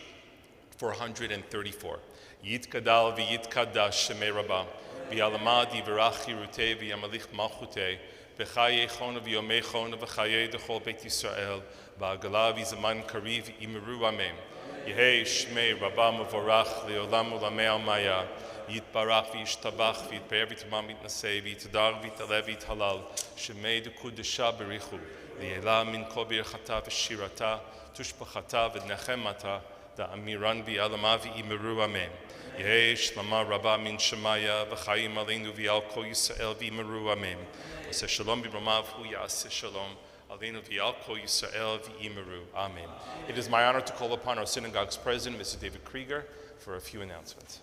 [SPEAKER 5] 434. Yitkadal v'yitkadash shemei rabba v'yalamadi v'rachi rutei v'yamalich malchutei v'chaye chona v'yomei chona v'chaye dechol beit Yisrael v'agala v'zaman kariv imeru amen. Yehei shmei rabba mevorach le'olam ulamei almaya yitbarach v'yishtabach v'yitbe'er v'tamam v'yitnasei v'yitadar v'yitalev v'yithalal shemei dekudesha berichu li'ela min kol birchata v'shirata tushbachata v'nechemata da amiran vi alamavi imeru amen. Yehei shlama rabba min shemaya v'chaim aleinu v'al kol Yisrael v'imeru amen. Oseh shalom b'ramav hu ya'aseh shalom aleinu v'al kol Yisrael v'imeru amen. It is my honor to call upon our synagogue's president, Mr. David Krieger, for a few announcements.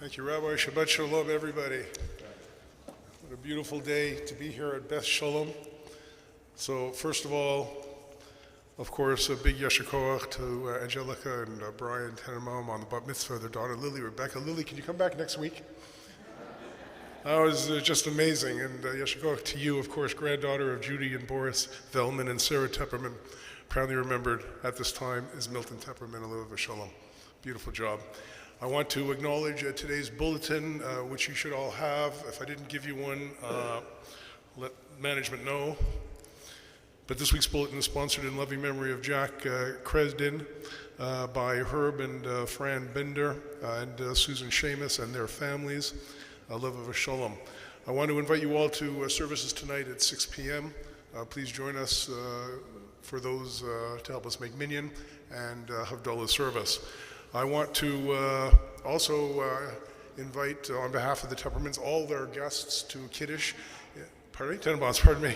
[SPEAKER 10] Thank you, Rabbi. Shabbat Shalom, everybody. What a beautiful day to be here at Beth Shalom. So first of all, of course, a big yasher koach to Angelica and Brian Tannenbaum on the bat mitzvah, their daughter Lily, Rebecca. Lily, can you come back next week? That was just amazing. And yasher koach to you, of course, granddaughter of Judy and Boris Velman and Sarah Tepperman. Proudly remembered at this time is Milton Tepperman, Aleva Shalom. Beautiful job. I want to acknowledge today's bulletin, which you should all have. If I didn't give you one, let management know. But this week's bulletin is sponsored in loving memory of Jack Kresdin by Herb and Fran Binder and Susan Seamus and their families. Love of a Shalom. I want to invite you all to services tonight at 6 p.m. Please join us for those to help us make minyan and Havdalah service. I want to also invite, on behalf of the Teppermans, all their guests to Kiddush. Pardon me? Tannenbaums, pardon me.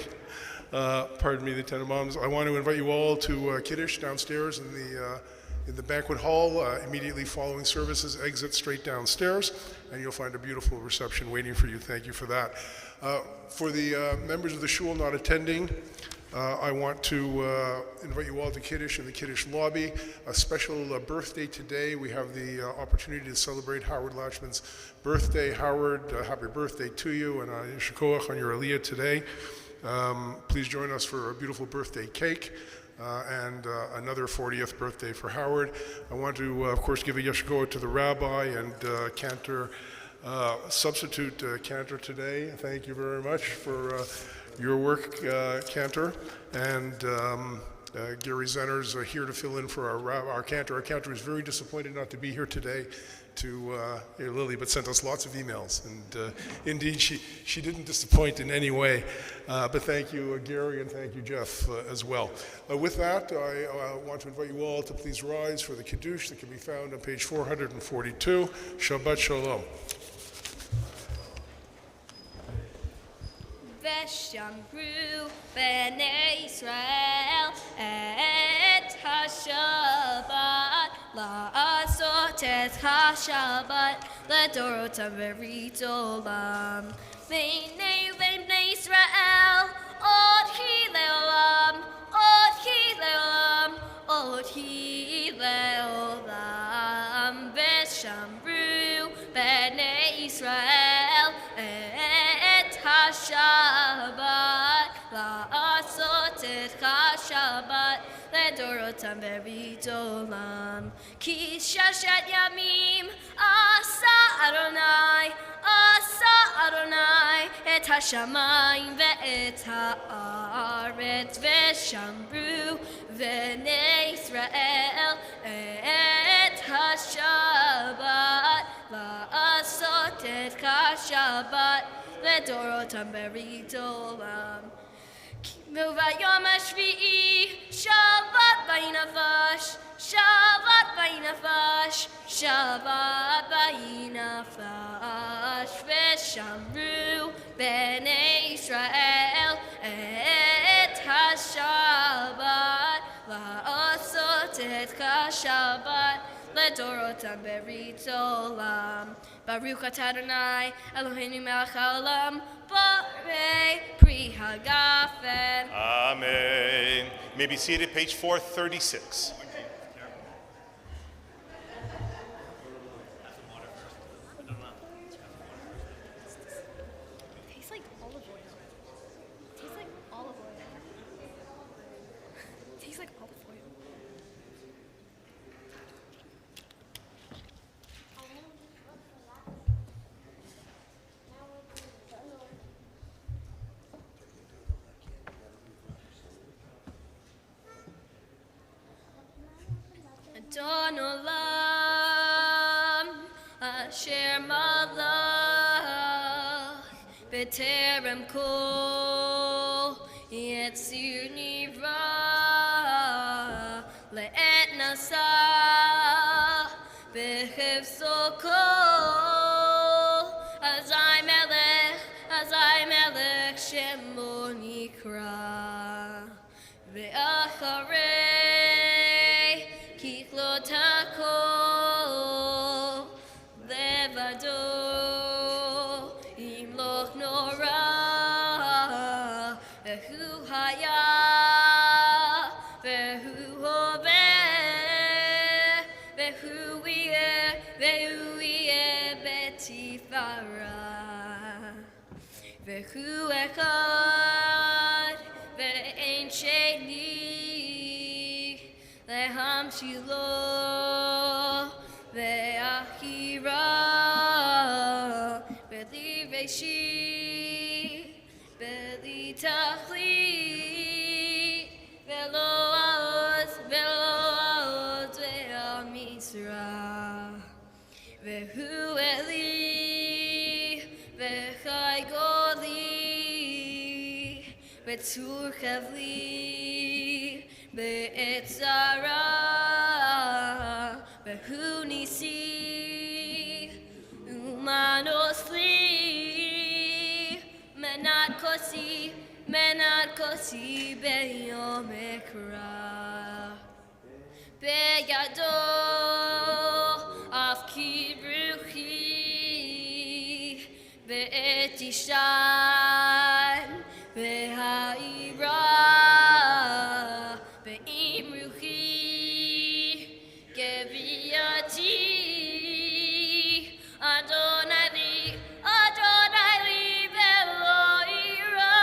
[SPEAKER 10] Pardon me, the Tannenbaums. I want to invite you all to Kiddush downstairs in the banquet hall. Immediately following services, exit straight downstairs, and you'll find a beautiful reception waiting for you. Thank you for that. For the members of the shul not attending, I want to invite you all to Kiddush in the Kiddush lobby. A special birthday today. We have the opportunity to celebrate Howard Lachman's birthday. Howard, happy birthday to you, and yasher koach on your aliyah today. Please join us for a beautiful birthday cake and another 40th birthday for Howard. I want to, of course, give a yeshikoah to the rabbi and cantor, substitute cantor today. Thank you very much for your work, cantor. And Gary Zenner's here to fill in for our cantor. Our cantor is very disappointed not to be here today to Lily, but sent us lots of emails. And indeed, she didn't disappoint in any way. But thank you, Gary, and thank you, Jeff, as well. With that, I want to invite you all to please rise for the Kiddush that can be found on page 442. Shabbat Shalom.
[SPEAKER 3] Veshamru b'nei Yisrael et ha-Shabbat la'asot et ha-Shabbat ledorotam berit olam b'nei Yisrael od hi leolam od hi leolam od hi leolam Veshamru b'nei Yisrael et ha-Shabbat la'asot et ha-Shabbat ledorotam berit olam ki shashat yamim asa Adonai et ha-shamayim ve'et ha'aretz veshamru v'nei Yisrael et ha-Shabbat la'asot et ha-Shabbat ledorotam berit olam vayom hashvi'i Shabbat vayinafash Shabbat vayinafash Shabbat vayinafash veshamru b'nei Yisrael et ha-Shabbat la'asot et ha-Shabbat ledorotam berit olam Baruch atah Adonai Eloheinu melech haolam borei pri hagafen.
[SPEAKER 5] Amen. May be seated, page 436.
[SPEAKER 3] Tastes like olive oil. Tastes like olive oil. Tastes like olive oil. Adon olam asher malach b'terem kol yetzir nivra le'et nasa b'chefso kol azai melech shemo nikra ve'acharei Takol levado imloch nora vehu haya vehu hoveh vehu yeh betifara vehu echad ve'ein sheni Leham Shiloh ve'achira beli reshi beli tachlit velo aoz ve'al misra vehu eli ve'chai goli ve'tzur chavli Be'et zara, behu nisi, umanos li, menat kosi beyom ekra. Beyado afki ruchi, be'et ishan, be'ha'ira. Adonai li velo ira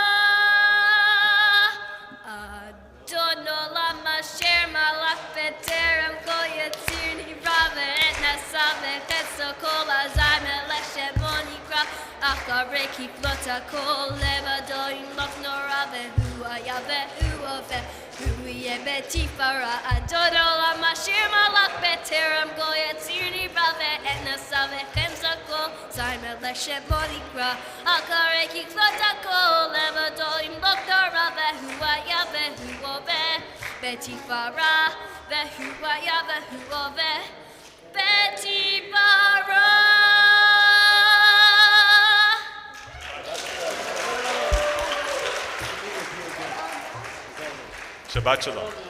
[SPEAKER 3] kol azay melech shemo nikra acharei kiflot hakol levadoin loch nora vehu haya vehu oveh hu yeh betifara adon olam asher malach beterem go yatzirni brave et nasavechem zakol zay melech shemo nikra acharei kiflot hakol levadoin loch nora vehu haya vehu oveh betifara vehu haya vehu oveh betifara.
[SPEAKER 5] Shabbat shalom.